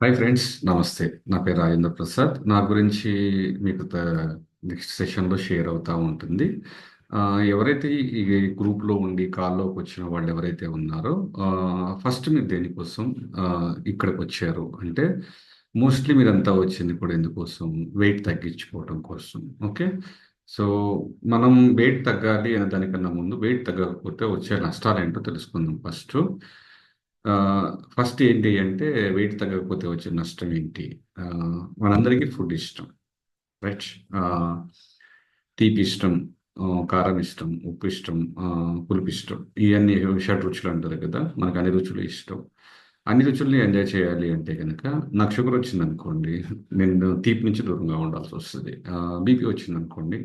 Hi friends, నమస్తే. నా పేరు రాజేంద్ర ప్రసాద్. నా గురించి మీకు నెక్స్ట్ సెషన్లో షేర్ అవుతా ఉంటుంది. ఆ, ఎవరైతే ఈ గ్రూప్లో ఉండి కాల్లోకి వచ్చిన వాళ్ళు ఎవరైతే ఉన్నారో, ఫస్ట్ మీరు దేనికోసం ఆ, ఇక్కడికి వచ్చారు అంటే, మోస్ట్లీ మీరంతా వచ్చింది కూడా ఎందుకోసం? వెయిట్ తగ్గించుకోవడం కోసం. ఓకే. సో మనం వెయిట్ తగ్గాలి అనే దానికన్నా ముందు వెయిట్ తగ్గకపోతే వచ్చే నష్టాలు ఏంటో తెలుసుకుందాం ఫస్ట్. ఫస్ట్ ఏంటి అంటే, వెయిట్ తగ్గకపోతే వచ్చే నష్టం ఏంటి? ఆ, మనందరికీ ఫుడ్ ఇష్టం, రైట్? తీపి ఇష్టం, కారం ఇష్టం, ఉప్పు ఇష్టం, పులుపు ఇష్టం. ఇవన్నీ షడ్ రుచులు అంటారు కదా, మనకు అన్ని రుచులు ఇష్టం. అన్ని రుచుల్ని ఎంజాయ్ చేయాలి అంటే కనుక, నాకు షుగర్ వచ్చింది అనుకోండి, నేను తీపి నుంచి దూరంగా ఉండాల్సి వస్తుంది. బీపీ వచ్చింది అనుకోండి,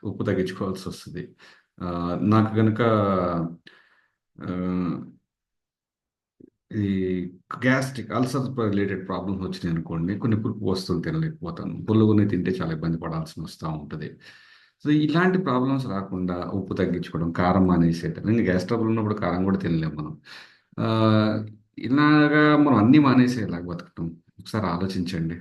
ఉప్పు తగ్గించుకోవాల్సి వస్తుంది. నాకు కనుక ఈ గ్యాస్ట్రిక్ అల్సర్ రిలేటెడ్ ప్రాబ్లమ్స్ వచ్చినాయి అనుకోండి, కొన్ని పులుపు వస్తువులు తినలేకపోతాను. పుల్లగుని తింటే చాలా ఇబ్బంది పడాల్సి వస్తూ ఉంటుంది. సో ఇలాంటి ప్రాబ్లమ్స్ రాకుండా ఉప్పు తగ్గించుకోవడం, కారం మానేసేయటం. ఇంకా గ్యాస్ ట్రబుల్ ఉన్నప్పుడు కారం కూడా తినలేము మనం. ఆ, ఇలాగా మనం అన్నీ మానేసేలాగా బతకటం. ఒకసారి ఆలోచించండి.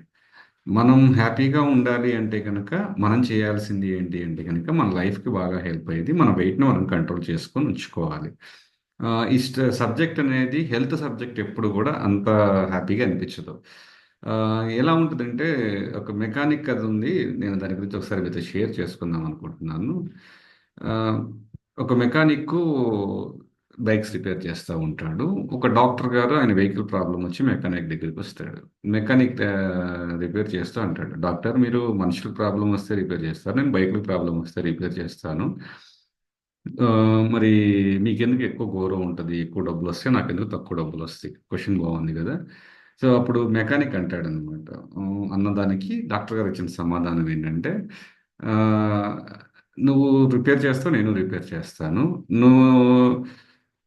మనం హ్యాపీగా ఉండాలి అంటే కనుక, మనం చేయాల్సింది ఏంటి అంటే కనుక, మన లైఫ్కి బాగా హెల్ప్ అయ్యేది మన వెయిట్ని మనం కంట్రోల్ చేసుకొని ఉంచుకోవాలి. సబ్జెక్ట్ అనేది, హెల్త్ సబ్జెక్ట్ ఎప్పుడు కూడా అంత హ్యాపీగా అనిపించదు. ఎలా ఉంటుందంటే, ఒక మెకానిక్ అది ఉంది. నేను దాని గురించి ఒకసారి మీతో షేర్ చేసుకుందాం అనుకుంటున్నాను. ఆ, ఒక మెకానిక్ బైక్స్ రిపేర్ చేస్తూ ఉంటాడు. ఒక డాక్టర్ గారు, ఆయన వెహికల్ ప్రాబ్లం వచ్చి మెకానిక్ దగ్గరికి వస్తాడు. మెకానిక్ రిపేర్ చేస్తూ అంటాడు, డాక్టర్ మీరు మనుషుల ప్రాబ్లం వస్తే రిపేర్ చేస్తారు, నేను బైకుల ప్రాబ్లం వస్తే రిపేర్ చేస్తాను. ఆ, మరి మీకెందుకు ఎక్కువ గౌరవం ఉంటుంది? ఎక్కువ డబ్బులు వస్తే నాకెందుకు తక్కువ డబ్బులు వస్తాయి? క్వశ్చన్ బాగుంది కదా. సో అప్పుడు మెకానిక్ అంటాడు అనమాట. అన్నదానికి డాక్టర్ గారు ఇచ్చిన సమాధానం ఏంటంటే, ఆ, నువ్వు రిపేర్ చేస్తావు, నేను రిపేర్ చేస్తాను. నువ్వు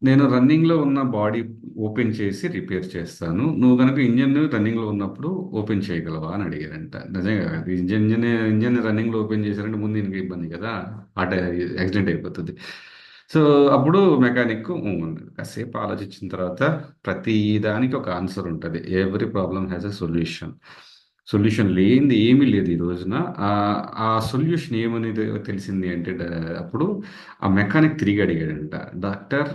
నేను రన్నింగ్లో ఉన్న బాడీ ఓపెన్ చేసి రిపేర్ చేస్తాను. నువ్వు కనుక ఇంజన్ రన్నింగ్లో ఉన్నప్పుడు ఓపెన్ చేయగలవా అని అడిగారంట. నిజంగా ఇంజన్ రన్నింగ్లో ఓపెన్ చేశారంటే ముందు ఇంక ఇబ్బంది కదా, ఆట యాక్సిడెంట్ అయిపోతుంది. సో అప్పుడు మెకానిక్ అన్నాడు. కాసేపు ఆలోచించిన తర్వాత, ప్రతి దానికి ఒక ఆన్సర్ ఉంటుంది. Every problem has a solution. Solution లేనిది ఏమీ లేదు ఈ రోజున. ఆ ఆ సొల్యూషన్ ఏమనేది తెలిసింది అంటే, అప్పుడు ఆ మెకానిక్ తిరిగి అడిగాడంట, డాక్టర్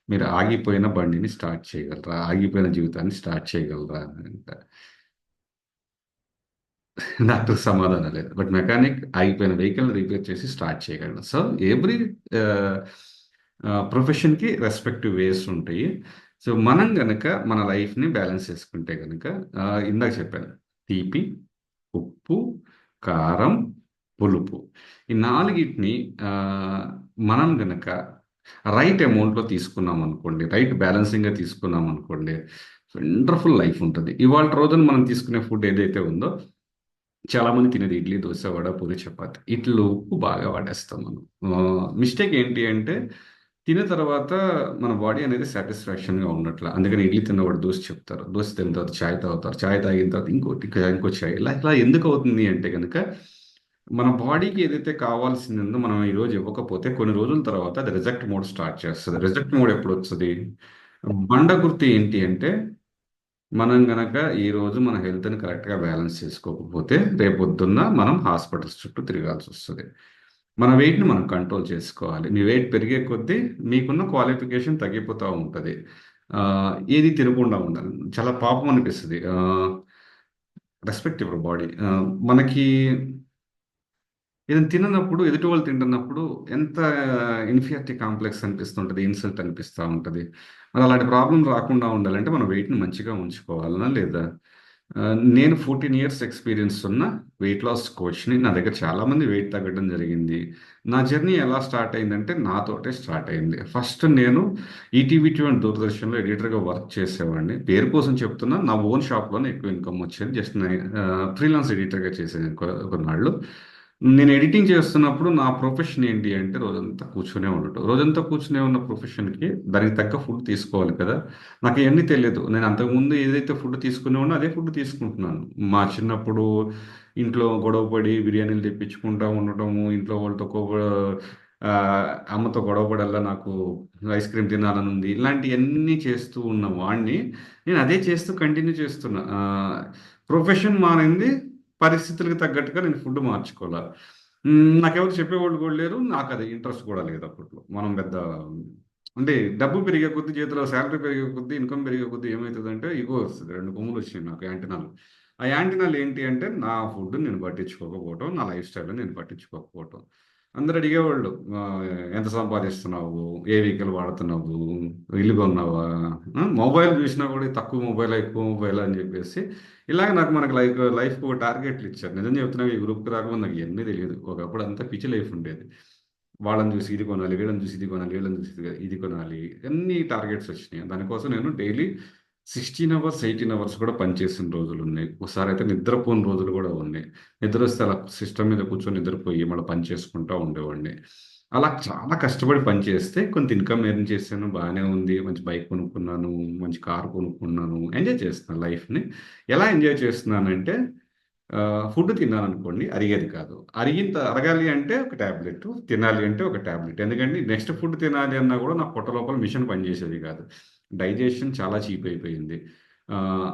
మీరు ఆగిపోయిన బండిని స్టార్ట్ చేయగలరా? ఆగిపోయిన జీవితాన్ని స్టార్ట్ చేయగలరా అని అంట. డాక్టర్ సమాధానం లేదు. బట్ మెకానిక్ ఆగిపోయిన వెహికల్ రిపేర్ చేసి స్టార్ట్ చేయగలడు. సో ఎవ్రీ ప్రొఫెషన్కి రెస్పెక్టివ్ వేస్ ఉంటాయి. సో మనం గనక మన లైఫ్ని బ్యాలెన్స్ చేసుకుంటే గనక, ఇందాక చెప్పాను, తీపి, ఉప్పు, కారం, పులుపు, ఈ నాలుగిటిని ఆ, మనం గనక రైట్ అమౌంట్లో తీసుకున్నాం అనుకోండి, రైట్ బ్యాలెన్సింగ్గా తీసుకున్నాం అనుకోండి, వండర్ఫుల్ లైఫ్ ఉంటుంది. ఇవాళ రోజున మనం తీసుకునే ఫుడ్ ఏదైతే ఉందో, చాలా మంది తినేది ఇడ్లీ, దోశ, వడ, పూరి, చపాతి. ఇట్లో ఉప్పు బాగా వాడేస్తాం మనం. మిస్టేక్ ఏంటి అంటే, తిన్న తర్వాత మన బాడీ అనేది సాటిస్ఫాక్షన్గా ఉండట్ల. అందుకని ఇడ్లీ తిన్నవాడు దోశ చెప్తారు, దోశ తిన్న తర్వాత చాయ్ తాగుతారు, చాయ్ తాగిన తర్వాత ఇంకోటి, ఇంకో చాయ్. ఇలా ఇలా ఎందుకు అవుతుంది అంటే కనుక, మన బాడీకి ఏదైతే కావాల్సిందో మనం ఈ రోజు ఇవ్వకపోతే, కొన్ని రోజుల తర్వాత అది రిజెక్ట్ మోడ్ స్టార్ట్ చేస్తుంది. రిజెక్ట్ మోడ్ ఎప్పుడు వస్తుంది? బండ గుర్తు ఏంటి అంటే, మనం గనక ఈ రోజు మన హెల్త్ని కరెక్ట్గా బ్యాలెన్స్ చేసుకోకపోతే, రేపొద్దున్న మనం హాస్పిటల్స్ చుట్టూ తిరగాల్సి వస్తుంది. మన వెయిట్ని మనం కంట్రోల్ చేసుకోవాలి. మీ వెయిట్ పెరిగే కొద్దీ మీకున్న క్వాలిఫికేషన్ తగ్గిపోతూ ఉంటుంది. ఆ, ఏది తినకుండా ఉండాలి. చాలా పాపం అనిపిస్తుంది. Respect your body. మనకి ఏదైనా తిననప్పుడు, ఎదుటి వాళ్ళు తింటున్నప్పుడు ఎంత ఇన్ఫీరియారిటీ కాంప్లెక్స్ అనిపిస్తుంటుంది, ఇన్సల్ట్ అనిపిస్తూ ఉంటుంది. మరి అలాంటి ప్రాబ్లం రాకుండా ఉండాలంటే మనం వెయిట్ని మంచిగా ఉంచుకోవాలనా లేదా? ఆ, నేను 14 years ఎక్స్పీరియన్స్ ఉన్న వెయిట్ లాస్ కోచ్ని. నా దగ్గర చాలామంది వెయిట్ తగ్గడం జరిగింది. నా జర్నీ ఎలా స్టార్ట్ అయిందంటే, నాతోటే స్టార్ట్ అయింది. ఫస్ట్ నేను ఈటీవీ అండ్ దూరదర్శన్లో ఎడిటర్గా వర్క్ చేసేవాడిని. పేరు కోసం చెప్తున్నా, నా ఓన్ షాప్లోనే ఎక్కువ ఇన్కమ్ వచ్చేది. జస్ట్ ఫ్రీలాన్స్ ఎడిటర్గా చేసేది కొన్నాళ్ళు. నేను ఎడిటింగ్ చేస్తున్నప్పుడు నా ప్రొఫెషన్ ఏంటి అంటే, రోజంతా కూర్చునే ఉండటం. రోజంతా కూర్చునే ఉన్న ప్రొఫెషన్కి దానికి తగ్గ ఫుడ్ తీసుకోవాలి కదా. నాకు ఇవన్నీ తెలియదు. నేను అంతకుముందు ఏదైతే ఫుడ్ తీసుకునేవాడినో అదే ఫుడ్ తీసుకుంటున్నాను. మా చిన్నప్పుడు ఇంట్లో గొడవ పడి బిర్యానీలు తెప్పించుకుంటా ఉండటము, ఇంట్లో వాళ్ళతో అమ్మతో గొడవపడల్లా నాకు ఐస్ క్రీమ్ తినాలని ఉంది. ఇలాంటియన్నీ చేస్తూ ఉన్న వాడిని నేను అదే చేస్తూ కంటిన్యూ చేస్తున్నా. ప్రొఫెషన్ మారింది. పరిస్థితులకు తగ్గట్టుగా నేను ఫుడ్ మార్చుకోవాలా. నాకెవరు చెప్పేవాళ్ళు కూడా లేరు. నాకది ఇంట్రెస్ట్ కూడా లేదు అప్పట్లో. మనం పెద్ద అంటే డబ్బు పెరిగే కొద్దీ, చేతిలో సాలరీ పెరిగే కొద్దీ, ఇన్కమ్ పెరిగే కొద్దీ ఏమైతదంటే ఇగో వస్తది. 2 కొమ్ములొచ్చినాయి నాకు యాంటెనాలు. ఆ యాంటెనాలు ఏంటి అంటే, నా ఫుడ్ నేను పట్టించుకోకపోవటం, నా లైఫ్ స్టైల్‌ని నేను పట్టించుకోకపోవటం. అందరూ అడిగేవాళ్ళు ఎంత సంపాదిస్తున్నావు? ఏ వెహికల్ వాడుతున్నావు? ఇల్లు కొన్నావా? మొబైల్ చూసినా కూడా తక్కువ మొబైలా? ఎక్కువ మొబైలా? అని చెప్పేసి ఇలాగ నాకు మనకు లైఫ్‌కి ఒక టార్గెట్లు ఇచ్చారు. నిజం చెప్తున్నా ఈ గ్రూప్‌కి రాకముందు నాకు ఇయన్నీ తెలీదు. ఒకప్పుడు అంతా పిచ్చి లైఫ్ ఉండేది. వాళ్ళని చూసి ఇది కొనాలి, వీళ్ళని చూసి ఇది కొనాలి, వీళ్ళని చూసి ఇది కొనాలి. అన్నీ టార్గెట్స్ వచ్చినాయి. దానికోసం నేను డైలీ 16 అవర్స్, 18 అవర్స్ కూడా పనిచేసిన రోజులున్నాయి. ఒకసారయితే నిద్రపోని రోజులు కూడా ఉన్నాయి. నిద్రొస్తే అలా సిస్టమ్ మీద కూర్చొని నిద్రపోయి మళ్ళీ పని చేసుకుంటా ఉండేవాడిని. అలా చాలా కష్టపడి పని చేస్తే కొంత ఇన్‌కమ్ ఎర్న్ చేశాను. బానే ఉంది. మంచి బైక్ కొనుక్కున్నాను. మంచి కార్ కొనుక్కున్నాను. ఎంజాయ్ చేస్తున్నాను లైఫ్‌ని. ఎలా ఎంజాయ్ చేస్తున్నానంటే ఫుడ్ తిన్నాననుకోండి అరిగేది కాదు. అరగాలి అంటే ఒక టాబ్లెట్, తినాలి అంటే ఒక టాబ్లెట్. ఎందుకంటే నెక్స్ట్ ఫుడ్ తినాలి అన్నా కూడా నా పొట్ట లోపల మిషన్ పనిచేసేది కాదు. డైజెషన్ చాలా చీప్ అయిపోయింది. ఆహ్,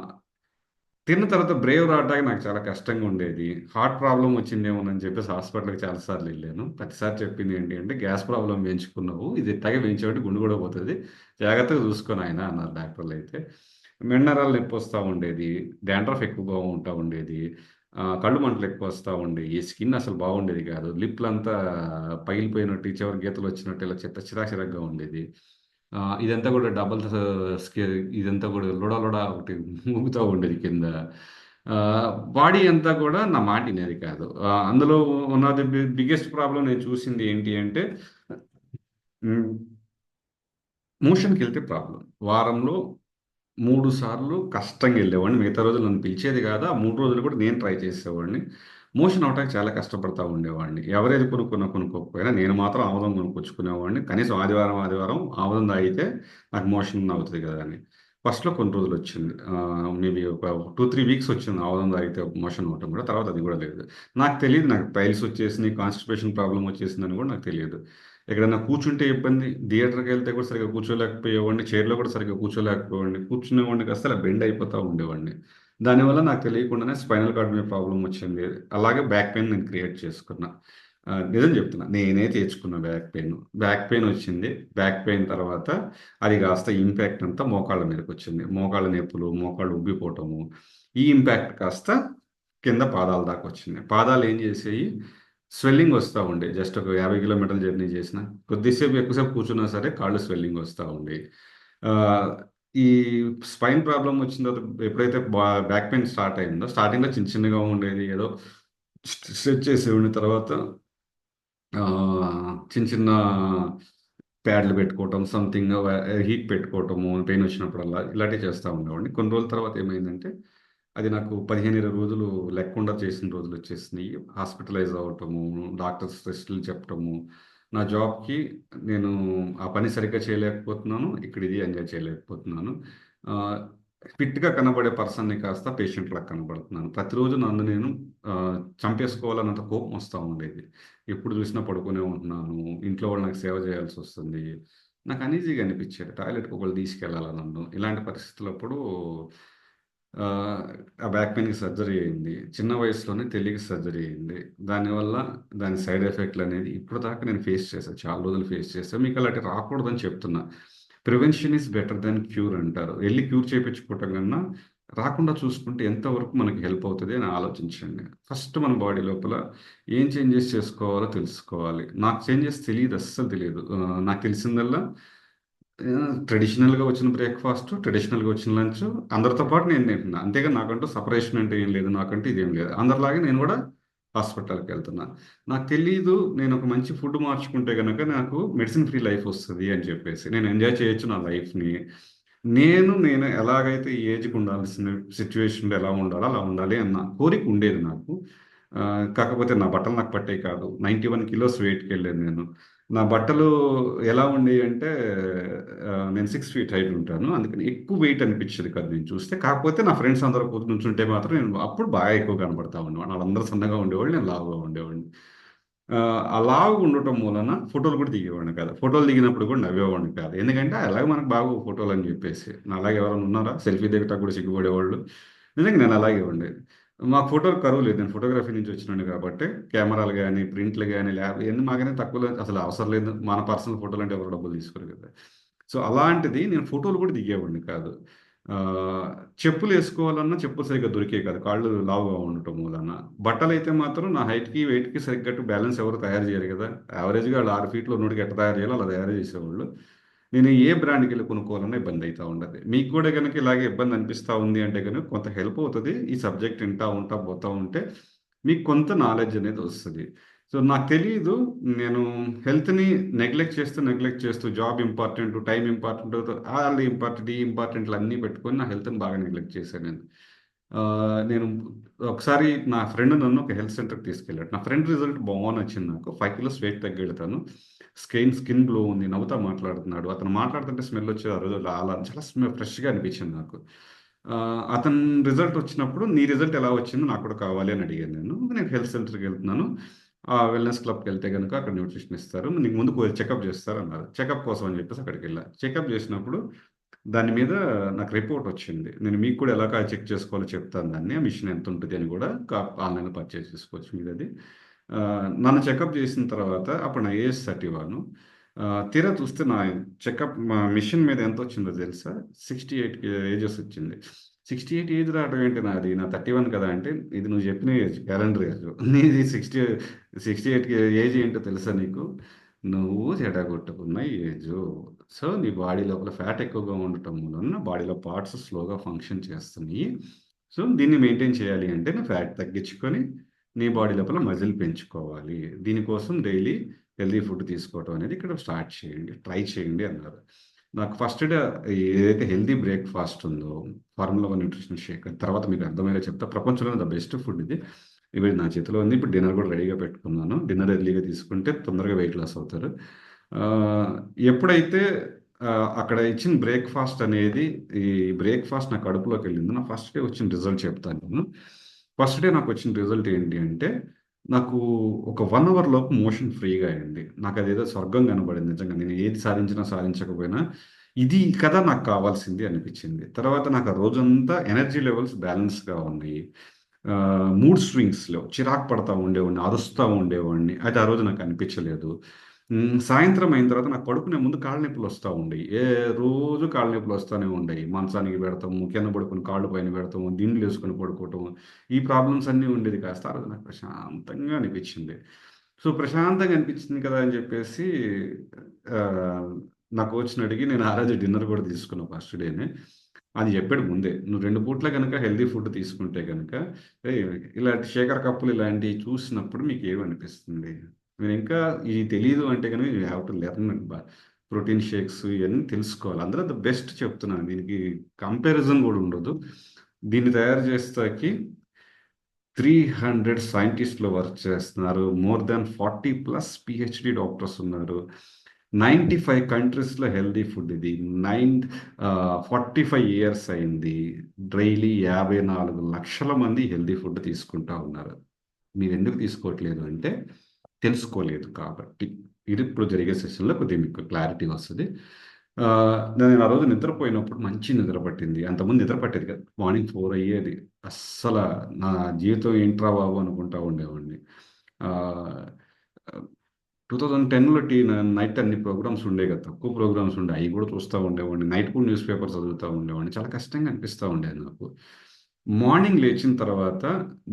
తిన్న తర్వాత బ్రేవ్ రావడానికి నాకు చాలా కష్టంగా ఉండేది. హార్ట్ ప్రాబ్లమ్ వచ్చిందేమోనని చెప్పేసి హాస్పిటల్‌కి చాలా సార్లు ఎళ్ళాను. ప్రతిసారి చెప్పింది ఏంటి అంటే, "గ్యాస్ ప్రాబ్లమ్ పెంచుకున్నావు. ఇది ఇట్టాగే పెంచావంటే గుండె కూడా పోతది. జాగ్రత్తగా చూసుకో నాయనా" అన్నారు డాక్టర్లయితే. మెడ నొప్పొస్తా ఉండేది. డాండ్రఫ్ ఎక్కువగా ఉంటా ఉండేది. కళ్ళు మంటలు ఎక్కువొస్తా ఉండేయి. స్కిన్ అసలు బాగుండేది కాదు. లిప్‌లంతా పగిలిపోయినట్టు, చివరి గీతలొచ్చినట్టు ఇలా చిరాకు చిరాకుగా ఉండేది. ఇదంతా కూడా డబుల్ స్కే ఇదంతా కూడా లొడ లొడ ఒకటి ఊగుతా ఉండేది కింద. ఆహ్, బాడీ అంతా కూడా నా మాట ఇనేది కాదు. అందులో one of the biggest problem నేను చూసింది ఏంటి అంటే హ్మ్. మోషన్‌కెళ్తే ప్రాబ్లమ్. వారంలో 3 సార్లు కష్టంగా ఎళ్ళేవాడిని. మిగతా రోజులు నన్ను పిలిచేది కాదు. ఆ 3 రోజులు కూడా నేను ట్రై చేసేవాడిని. మోషన్ అవ్వటానికి చాలా కష్టపడతా ఉండేవాడిని. ఎవరేది కొనుక్కోకపోయినా నేను మాత్రం ఆముదం కొనుక్కొచ్చుకునేవాడిని. కనీసం ఆదివారం ఆముదం తాగితే నాకు మోషన్ అవుతది కదా అని. ఫస్ట్‌లో కొన్ని రోజులొచ్చింది. మేబీ ఒక 2, 3 వీక్స్ వచ్చింది ఆముదం తాగితే మోషన్ అవ్వటం కూడా. తర్వాత అది కూడా లేదు. నాకు తెలీదు నాకు పైల్స్ వచ్చేసినాయి, కాన్‌స్టిపేషన్ ప్రాబ్లమ్ వచ్చేసిందని కూడా నాకు తెలియదు. ఎక్కడైనా కూర్చుంటే ఇబ్బంది. థియేటర్‌కెళ్తే కూడా సరిగ్గా కూర్చోలేకపోయేవాడిని. చైర్‌లో కూడా సరిగ్గా కూర్చోలేకపోయేవాడిని. కూర్చునేవాడిని కాస్త అలా బెండ్ అయిపోతా ఉండేవాడిని. దానివల్ల నాకు తెలియకుండానే స్పైనల్ కార్డ్ మీద ప్రాబ్లమ్ వచ్చింది. అలాగే బ్యాక్ పెయిన్ నేను క్రియేట్ చేసుకున్నా. నిజం చెప్తున్నా. నేనే తెచ్చుకున్న బ్యాక్ పెయిన్. బ్యాక్ పెయిన్ వచ్చింది. బ్యాక్ పెయిన్ తర్వాత అది కాస్త ఇంపాక్ట్ అంతా మోకాళ్ళ మీదకొచ్చింది. మోకాళ్ళ నొప్పులు, మోకాళ్ళు ఉబ్బిపోవటము. ఈ ఇంపాక్ట్ కాస్త కింద పాదాల దాకొచ్చింది. పాదాలు ఏం చేసాయి స్వెల్లింగ్ వస్తా ఉండే. జస్ట్ ఒక 50 కిలోమీటర్ల జర్నీ చేసినా, కొద్దిసేపు ఎక్కువసేపు కూర్చున్నా సరే కాళ్ళు స్వెల్లింగ్ వస్తా ఉండేయి. ఆహ్, ఈ స్పైన్ ప్రాబ్లమ్ వచ్చిన తర్వాత ఎప్పుడైతే బ్యాక్ పెయిన్ స్టార్ట్ అయిందో, స్టార్టింగ్‌లో చిన్న చిన్నగా ఉండేది. ఏదో స్ట్రెచ్ చేసేవాడిని. తర్వాత చిన్న చిన్న ప్యాడ్లు పెట్టుకోవటం, సంథింగ్ హీట్ పెట్టుకోవటము, పెయిన్ వచ్చినప్పుడల్లా ఇలాంటివి చేస్తా ఉండేవాడిని. కొన్ని రోజుల తర్వాత ఏమైందంటే, అది నాకు 15, 20 రోజులు లెక్కకుండా చేసిన రోజులొచ్చేసినియి. హాస్పిటలైజ్ అవ్వటము, డాక్టర్స్ టెస్టులు చెప్పటము. నా జాబ్‌కి నేను ఆ పని సరిగ్గా చేయలేకపోతున్నాను. ఇక్కడ ఇది ఎంజాయ్ చేయలేకపోతున్నాను. ఆహ్, ఫిట్‌గా కనబడే పర్సన్‌ని కాస్త పేషెంట్‌లాగా కనబడుతున్నాను. ప్రతిరోజు నన్ను నేను చంపేసుకోవాలన్నంత కోపం వస్తా ఉండేది. ఎప్పుడు చూసినా పడుకునే ఉంటున్నాను. ఇంట్లో వాళ్ళు నాకు సేవ చేయాల్సొస్తుంది. నాకు అన్‌ఈజీగా అనిపిచ్చేది. టాయిలెట్‌కి ఒకళ్ళు తీసుకెళ్ళాలా నన్ను. ఇలాంటి పరిస్థితులప్పుడు ఆహ్, ఆ బ్యాక్ పెయిన్‌కి సర్జరీ అయింది. చిన్న వయసులోనే తెలియక సర్జరీ అయింది. దానివల్ల దాని సైడ్ ఎఫెక్ట్‌లనేది ఇప్పటిదాకా నేను ఫేస్ చేశా. చాలా రోజులు ఫేస్ చేశా. మీకు అలాంటివి రాకూడదని చెప్తున్నా. Prevention is better than cure అంటారు. ఎళ్లి క్యూర్ చేపించుకోవటం కన్నా రాకుండా చూసుకుంటే ఎంతవరకు మనకి హెల్ప్ అవుతది అని ఆలోచించండి. ఫస్ట్ మన బాడీ లోపల ఏం చేంజెస్ చేసుకోవాలో తెలుసుకోవాలి. నాకు చేంజెస్ తెలీదు. అస్సలు తెలీదు. నాకు తెలిసిందల్లా ట్రెడిషనల్‌గా వచ్చిన బ్రేక్‌ఫాస్ట్, ట్రెడిషనల్‌గా వచ్చిన లంచ్ అందరితో పాటు నేను తింటున్నా. అంతేగాని నాకంటూ సెపరేషన్ అంటే ఏం లేదు. నాకంటూ ఇదేం లేదు. అందరిలాగే నేను కూడా హాస్పిటల్‌కెళ్తున్నా. నాకు తెలీదు నేను ఒక మంచి ఫుడ్ మార్చుకుంటే గనక నాకు మెడిసిన్ ఫ్రీ లైఫ్ వస్తది అని చెప్పేసి. నేను ఎంజాయ్ చేయొచ్చు నా లైఫ్‌ని. నేను ఎలాగైతే ఈ ఏజ్‌కి ఉండాల్సిన సిట్యుయేషన్‌లో ఎలా ఉండాలో అలా ఉండాలి అన్న కోరిక ఉండేది నాకు. కాకపోతే నా బట్టలు నాకు పట్టేవి కాదు. 91 కిలోస్ వెయిట్‌కెళ్ళాను నేను. నా బట్టలు ఎలా ఉండేయంటే నేను 6 ఫీట్ హైట్ ఉంటాను. అందుకని ఎక్కువ వెయిట్ అనిపించేది కాదు నేను చూస్తే. కాకపోతే నా ఫ్రెండ్స్ అందరూ నుంచుంటే మాత్రం నేను అప్పుడు బాగా ఎక్కువ కనపడతా ఉండేవాడిని. వాళ్ళందరూ సన్నగా ఉండేవాళ్ళు. నేను లావుగా ఉండేవాడిని. అలాగా ఉండటం మూలన ఫోటోలు కూడా దిగేవాడిని కాదు. ఫోటోలు దిగినప్పుడు కూడా నవ్వేవాడిని కాదు. ఎందుకంటే అలాగే మనకు బాగా ఫోటోలు అని చెప్పేసి. నా అలాగే ఎవరైనా ఉన్నారా సెల్ఫీ దిగటం కూడా సిగ్గుపడేవాళ్ళు. నిజంగా నేను అలాగే ఉండేది. మాకు ఫోటోలు కరువు లేదు. నేను ఫోటోగ్రఫీ నుంచి వచ్చినాను కాబట్టి కెమెరాలు కానీ ప్రింట్లు కానీ ల్యాబ్ ఇవన్నీ మాకనే తక్కువలో అసలు అవసరం లేదు. మన పర్సనల్ ఫోటోలు అంటే ఎవరు డబ్బులు తీసుకోరు కదా. సో అలాంటిది నేను ఫోటోలు కూడా దిగేవాడిని కాదు. ఆహ్, చెప్పులు ఏసుకోవాలన్నా చెప్పులు సరిగ్గా దొరికేవి కాదు. కాళ్ళు లావుగా ఉండటం మూలాన. బట్టలైతే మాత్రం నా హైట్‌కి, వెయిట్‌కి సరిగ్గట్టు బ్యాలెన్స్ ఎవరు తయారు చేయరు గదా! యావరేజ్‌గా ఆళ్ళు 6 ఫీట్‌లో ఉన్నోడికి ఎట్ట తయారు చేయాలో అలా తయారు చేసేవాళ్ళు. నేను ఏ బ్రాండ్‌కెళ్ళి కొనుక్కోవాలన్నా ఇబ్బందయితా ఉండేది. మీకు కూడా గనక ఇలాగే ఇబ్బంది అనిపిస్తా ఉంది అంటే గనుక కొంత హెల్ప్ అవుతది. ఈ సబ్జెక్ట్ ఇంటా ఉంటా, పోతా ఉంటే మీకు కొంత నాలెడ్జ్ అనేది వస్తది. సో, నాకు తెలీదు. నేను హెల్త్‌ని నెగ్లెక్ట్ చేస్తూ జాబ్ ఇంపార్టెంట్, టైమ్ ఇంపార్టెంట్, ఆళ్ళు ఇంపార్టెంట్, ఈ ఇంపార్టెంట్‌లు అన్నీ పెట్టుకొని నా హెల్త్‌ని బాగా నెగ్లెక్ట్ చేశాను నేను. నేను ఒకసారి నా ఫ్రెండ్ నన్ను ఒక హెల్త్ సెంటర్‌కి తీసుకెళ్ళాడు. నా ఫ్రెండ్ రిజల్ట్ నచ్చింది నాకు. 5 కిలోస్ వెయిట్ తగ్గాడు తను. స్కిన్ గ్లో ఉంది. నవ్వుతా మాట్లాడుతున్నాడు. అతను మాట్లాడుతుంటే స్మెల్ వచ్చేది ఆ రోజు అలా చాలా ఫ్రెష్‌గా అనిపించింది నాకు. అతని రిజల్ట్ వచ్చినప్పుడు నీ రిజల్ట్ ఎలా వచ్చిందో నాకు కూడా కావాలి అని అడిగాను నేను. నేను హెల్త్ సెంటర్‌కెళ్తున్నాను. వెల్‌నెస్ క్లబ్‌కెళ్తే గనుక అక్కడ న్యూట్రిషన్ ఇస్తారు. నీకు ముందు చెకప్ చేస్తారన్నారు. చెకప్ కోసం అని చెప్పేసి అక్కడికెళ్ళా. చెకప్ చేసినప్పుడు దాని మీద నాకు రిపోర్ట్ వచ్చింది. నేను మీకు కూడా ఎలాగా చెక్ చేసుకోవాలో చెప్తాను దాన్ని. ఆ మిషన్ ఎంతుంటది అని కూడా ఆన్‌లైన్‌లో పర్చేజ్ చేసుకోవచ్చు మీరది. నన్ను చెకప్ చేసిన తర్వాత అప్పుడు నా ఏజ్ 31. తీరా చూస్తే నా మా మిషన్ మీద ఎంతొచ్చిందో తెలుసా? 68 ఏజెస్ వచ్చింది. 68 ఏజ్ రావడం ఏంటి నాది? నా 31 కదా! అంటే ఇది నువ్వు చెప్పిన ఏజ్ క్యాలెండర్ ఏజ్. నీది 68 ఏజ్ ఏంటో తెలుసా నీకు? నువ్వు చెడగొట్టుకున్న ఏజు. సో, నీ బాడీ లోపల ఫ్యాట్ ఎక్కువగా ఉండటం వలన బాడీలో పార్ట్స్ స్లోగా ఫంక్షన్ చేస్తున్నాయి. సో, దీన్ని మెయింటైన్ చేయాలి అంటే నువ్వు ఫ్యాట్ తగ్గించుకొని, నీ బాడీ లోపల మజిల్ పెంచుకోవాలి. దీనికోసం డైలీ హెల్తీ ఫుడ్ తీసుకోవటం అనేది ఇక్కడ స్టార్ట్ చేయండి. ట్రై చేయండి అన్నారు. నాకు ఫస్ట్ డే ఏదైతే హెల్తీ బ్రేక్‌ఫాస్ట్ ఉందో, ఫార్ములా 1 న్యూట్రిషన్ షేక్ తర్వాత మీకు అర్థమయ్యేలా చెప్తా. ప్రపంచంలోనే ద బెస్ట్ ఫుడ్ ఇది. ఇవి నా చేతిలో ఉంది. ఇప్పుడు డిన్నర్ కూడా రెడీగా పెట్టుకున్నాను. డిన్నర్ ఎర్లీగా తీసుకుంటే తొందరగా వెయిట్ లాస్ అవుతారు. ఆహ్, ఎప్పుడైతే అక్కడ ఇచ్చిన బ్రేక్‌ఫాస్ట్ అనేది ఈ బ్రేక్‌ఫాస్ట్ నా కడుపులోకెళ్ళిందో నా ఫస్ట్ డే వచ్చిన రిజల్ట్ చెప్తాను నేను. ఫస్ట్ డే నాకొచ్చిన రిజల్ట్ ఏంటి అంటే, నాకు ఒక 1 అవర్ లోపు మోషన్ ఫ్రీగా అయింది. నాకదేదో స్వర్గం కనబడింది నిజంగా. నేను ఏది సాధించినా, సాధించకపోయినా ఇది కదా నాకు కావాల్సింది అనిపిచ్చింది. తర్వాత నాకు ఆ రోజంతా ఎనర్జీ లెవెల్స్ బ్యాలెన్స్‌గా ఉన్నాయి. మూడ్ స్వింగ్స్‌లో చిరాకు పడతా ఉండేవాడిని, అరుస్తా ఉండేవాడిని. అయితే ఆ రోజు నాకు అనిపించలేదు. సాయంత్రం అయిన తర్వాత నాకు పడుకునే ముందు కాళ్ళ నొప్పులొస్తా ఉండేయి. రోజు కాళ్ళ నొప్పులొస్తానే ఉండేయి. మంచానికి పెడతాము, కింద పడుకొని కాళ్ళు పైన పెడతాము, దిండ్లేసుకొని పడుకోవటం. ఈ ప్రాబ్లమ్స్ అన్నీ ఉండేది కాస్త ఆ రోజు నాకు ప్రశాంతంగా అనిపించింది. సో, ప్రశాంతంగా అనిపించింది కదా అని చెప్పేసి ఆహ్, నా కోచ్‌ని అడిగి నేను ఆ రోజు డిన్నర్ కూడా తీసుకున్నా ఫస్ట్ డేనే. అది చెప్పాడు ముందే. "నువ్వు 2 పూట్ల గనక హెల్తీ ఫుడ్ తీసుకుంటే గనక ఏయ్! ఇలాంటి శేఖర్ కప్పులు ఇలాంటివి చూసినప్పుడు మీకేమనిపిస్తుంది? మీరింకా ఇది తెలీదు అంటే గనుక you have to learn protein shakes ఇయన్నీ తెలుసుకోవాలి. అందులో ద బెస్ట్ చెప్తున్నాను. దీనికి కంపారిజన్ గూడా ఉండదు. దీన్ని తయారు చేస్తాకి 300 సైంటిస్ట్‌లు వర్క్ చేస్తున్నారు. More than 40 plus PhD doctors ఉన్నారు. 95 కంట్రీస్‌లో హెల్తీ ఫుడ్ ఇది. 45 ఇయర్స్ అయింది. డైలీ 54,00,000 మంది హెల్తీ ఫుడ్ తీసుకుంటా ఉన్నారు. మీరెందుకు తీసుకోవట్లేదు అంటే, తెలుసుకోలేదు కాబట్టి. ఇది ఇప్పుడు జరిగే సెషన్‌లో కొద్దిగా మీకు క్లారిటీ వస్తది. నేను ఆ రోజు నిద్రపోయినప్పుడు మంచి నిద్ర పట్టింది. అంతకుముందు నిద్ర పట్టేది కాదు. మార్నింగ్ 4 అయ్యేది. అస్సల నా జీవితం ఏంట్రా బాబు! అనుకుంటా ఉండేవాడిని. ఆహ్, 2010లో నైట్ అన్ని ప్రోగ్రామ్స్ ఉండేవి కదా! తక్కువ ప్రోగ్రామ్స్ ఉండేవి. అయి కూడా చూస్తా ఉండేవాడిని. నైట్ కూడా న్యూస్ పేపర్ చదువుతా ఉండేవాడిని. చాలా కష్టంగా అనిపిస్తా ఉండేది నాకు. మార్నింగ్ లేచిన తర్వాత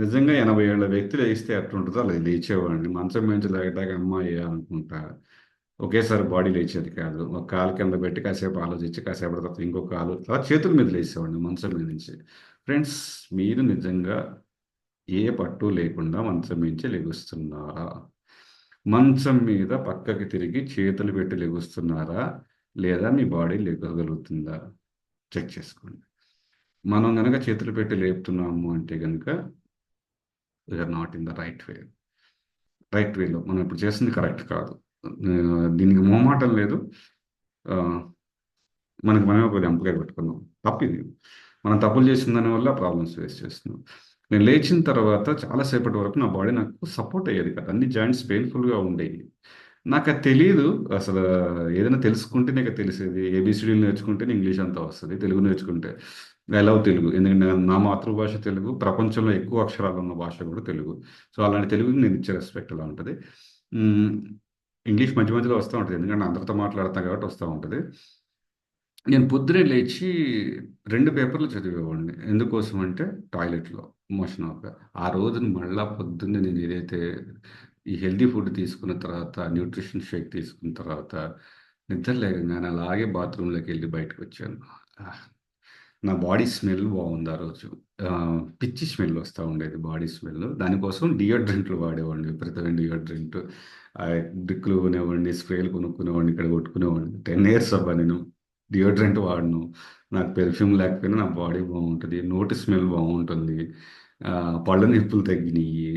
నిజంగా 80 ఏళ్ల వ్యక్తి లేస్తే ఎట్లుంటదో అలా లేచేవాడిని. మంచం మించి లేగటాక హమ్మయ్య! అనుకుంటా. ఒకేసారి బాడీ లేచేది కాదు. ఒక కాలు కింద పెట్టి కాసేపు ఆలోచించి, కాసేపటి తర్వాత ఇంకో కాలు అలా చేతుల మీద లేసేవాడిని మంచం మీద నుంచి. ఫ్రెండ్స్ మీరు నిజంగా ఏ పట్టు లేకుండా మంచం మించి లెగుస్తున్నారా? మంచం మీద పక్కకి తిరిగి చేతులు పెట్టి లెగుస్తున్నారా? లేదా మీ బాడీ లెగగలుగుతుందా? చెక్ చేసుకోండి. మనం గనక చేతులు పెట్టి లేపుతున్నాము అంటే గనక we are not in the right way. మనం ఇప్పుడు చేస్తుంది కరెక్ట్ కాదు. దీనికి మొహమాటం లేదు. ఆహ్, మనకు మనమే కొద్దిగా ఎంపగా పెట్టుకుందాం. తప్పిది. మనం తప్పులు చేసిన దాని వల్ల ప్రాబ్లమ్స్ ఫేస్ చేస్తున్నాం. నేను లేచిన తర్వాత చాలా సేపటి వరకు నా బాడీ నాకు సపోర్ట్ అయ్యేది కాదు. అన్ని జాయింట్స్ పెయిన్‌ఫుల్‌గా ఉండేయి. నాకది తెలీదు. అసలు ఏదైనా తెలుసుకుంటేనే కదా తెలిసేది. ఏబీసీడీలు నేర్చుకుంటేనే ఇంగ్లీష్ అంతా వస్తది. తెలుగు నేర్చుకుంటే ఐ లవ్ తెలుగు. ఎందుకంటే నా మాతృభాష తెలుగు. ప్రపంచంలో ఎక్కువ అక్షరాలున్న భాష కూడా తెలుగు. సో, అలాంటి తెలుగుకి నేను ఇచ్చే రెస్పెక్ట్ అలా ఉంటది. హ్మ్. ఇంగ్లీష్ మధ్య మధ్యలో వస్తా ఉంటది. ఎందుకంటే అందరితో మాట్లాడతా కాబట్టి వస్తా ఉంటది. నేను పొద్దున్నే లేచి 2 పేపర్లు చదివేవాడిని. ఎందుకోసం అంటే టాయిలెట్‌లో మోషన్ అవ్వక. ఆ రోజున మళ్ళా పొద్దున్నే నేను ఏదైతే ఈ హెల్తీ ఫుడ్ తీసుకున్న తర్వాత, న్యూట్రిషన్ షేక్ తీసుకున్న తర్వాత, నిద్ర లేవగానే అలాగే బాత్రూమ్‌లోకెళ్ళి బయటకొచ్చాను. ఆహ్! నా బాడీ స్మెల్ బావుంది ఆ రోజు. పిచ్చి స్మెల్ వస్తా ఉండేది బాడీ స్మెల్. దానికోసం డియోడ్రెంట్లు వాడేవాడిని. విపరీతమైన డియోడ్రెంట్. డిక్కులు కొనేవాడిని, స్ప్రేలు కొనుక్కునేవాడిని, ఇక్కడ కొట్టుకునేవాడిని. 10 ఇయర్స్ అబ్బా నేను డియోడ్రెంట్ వాడను. నాకు పెర్ఫ్యూమ్ లేకపోయినా నా బాడీ బావుంటది. నోటి స్మెల్ బావుంటుంది. పళ్ళ నొప్పులు తగ్గినియి.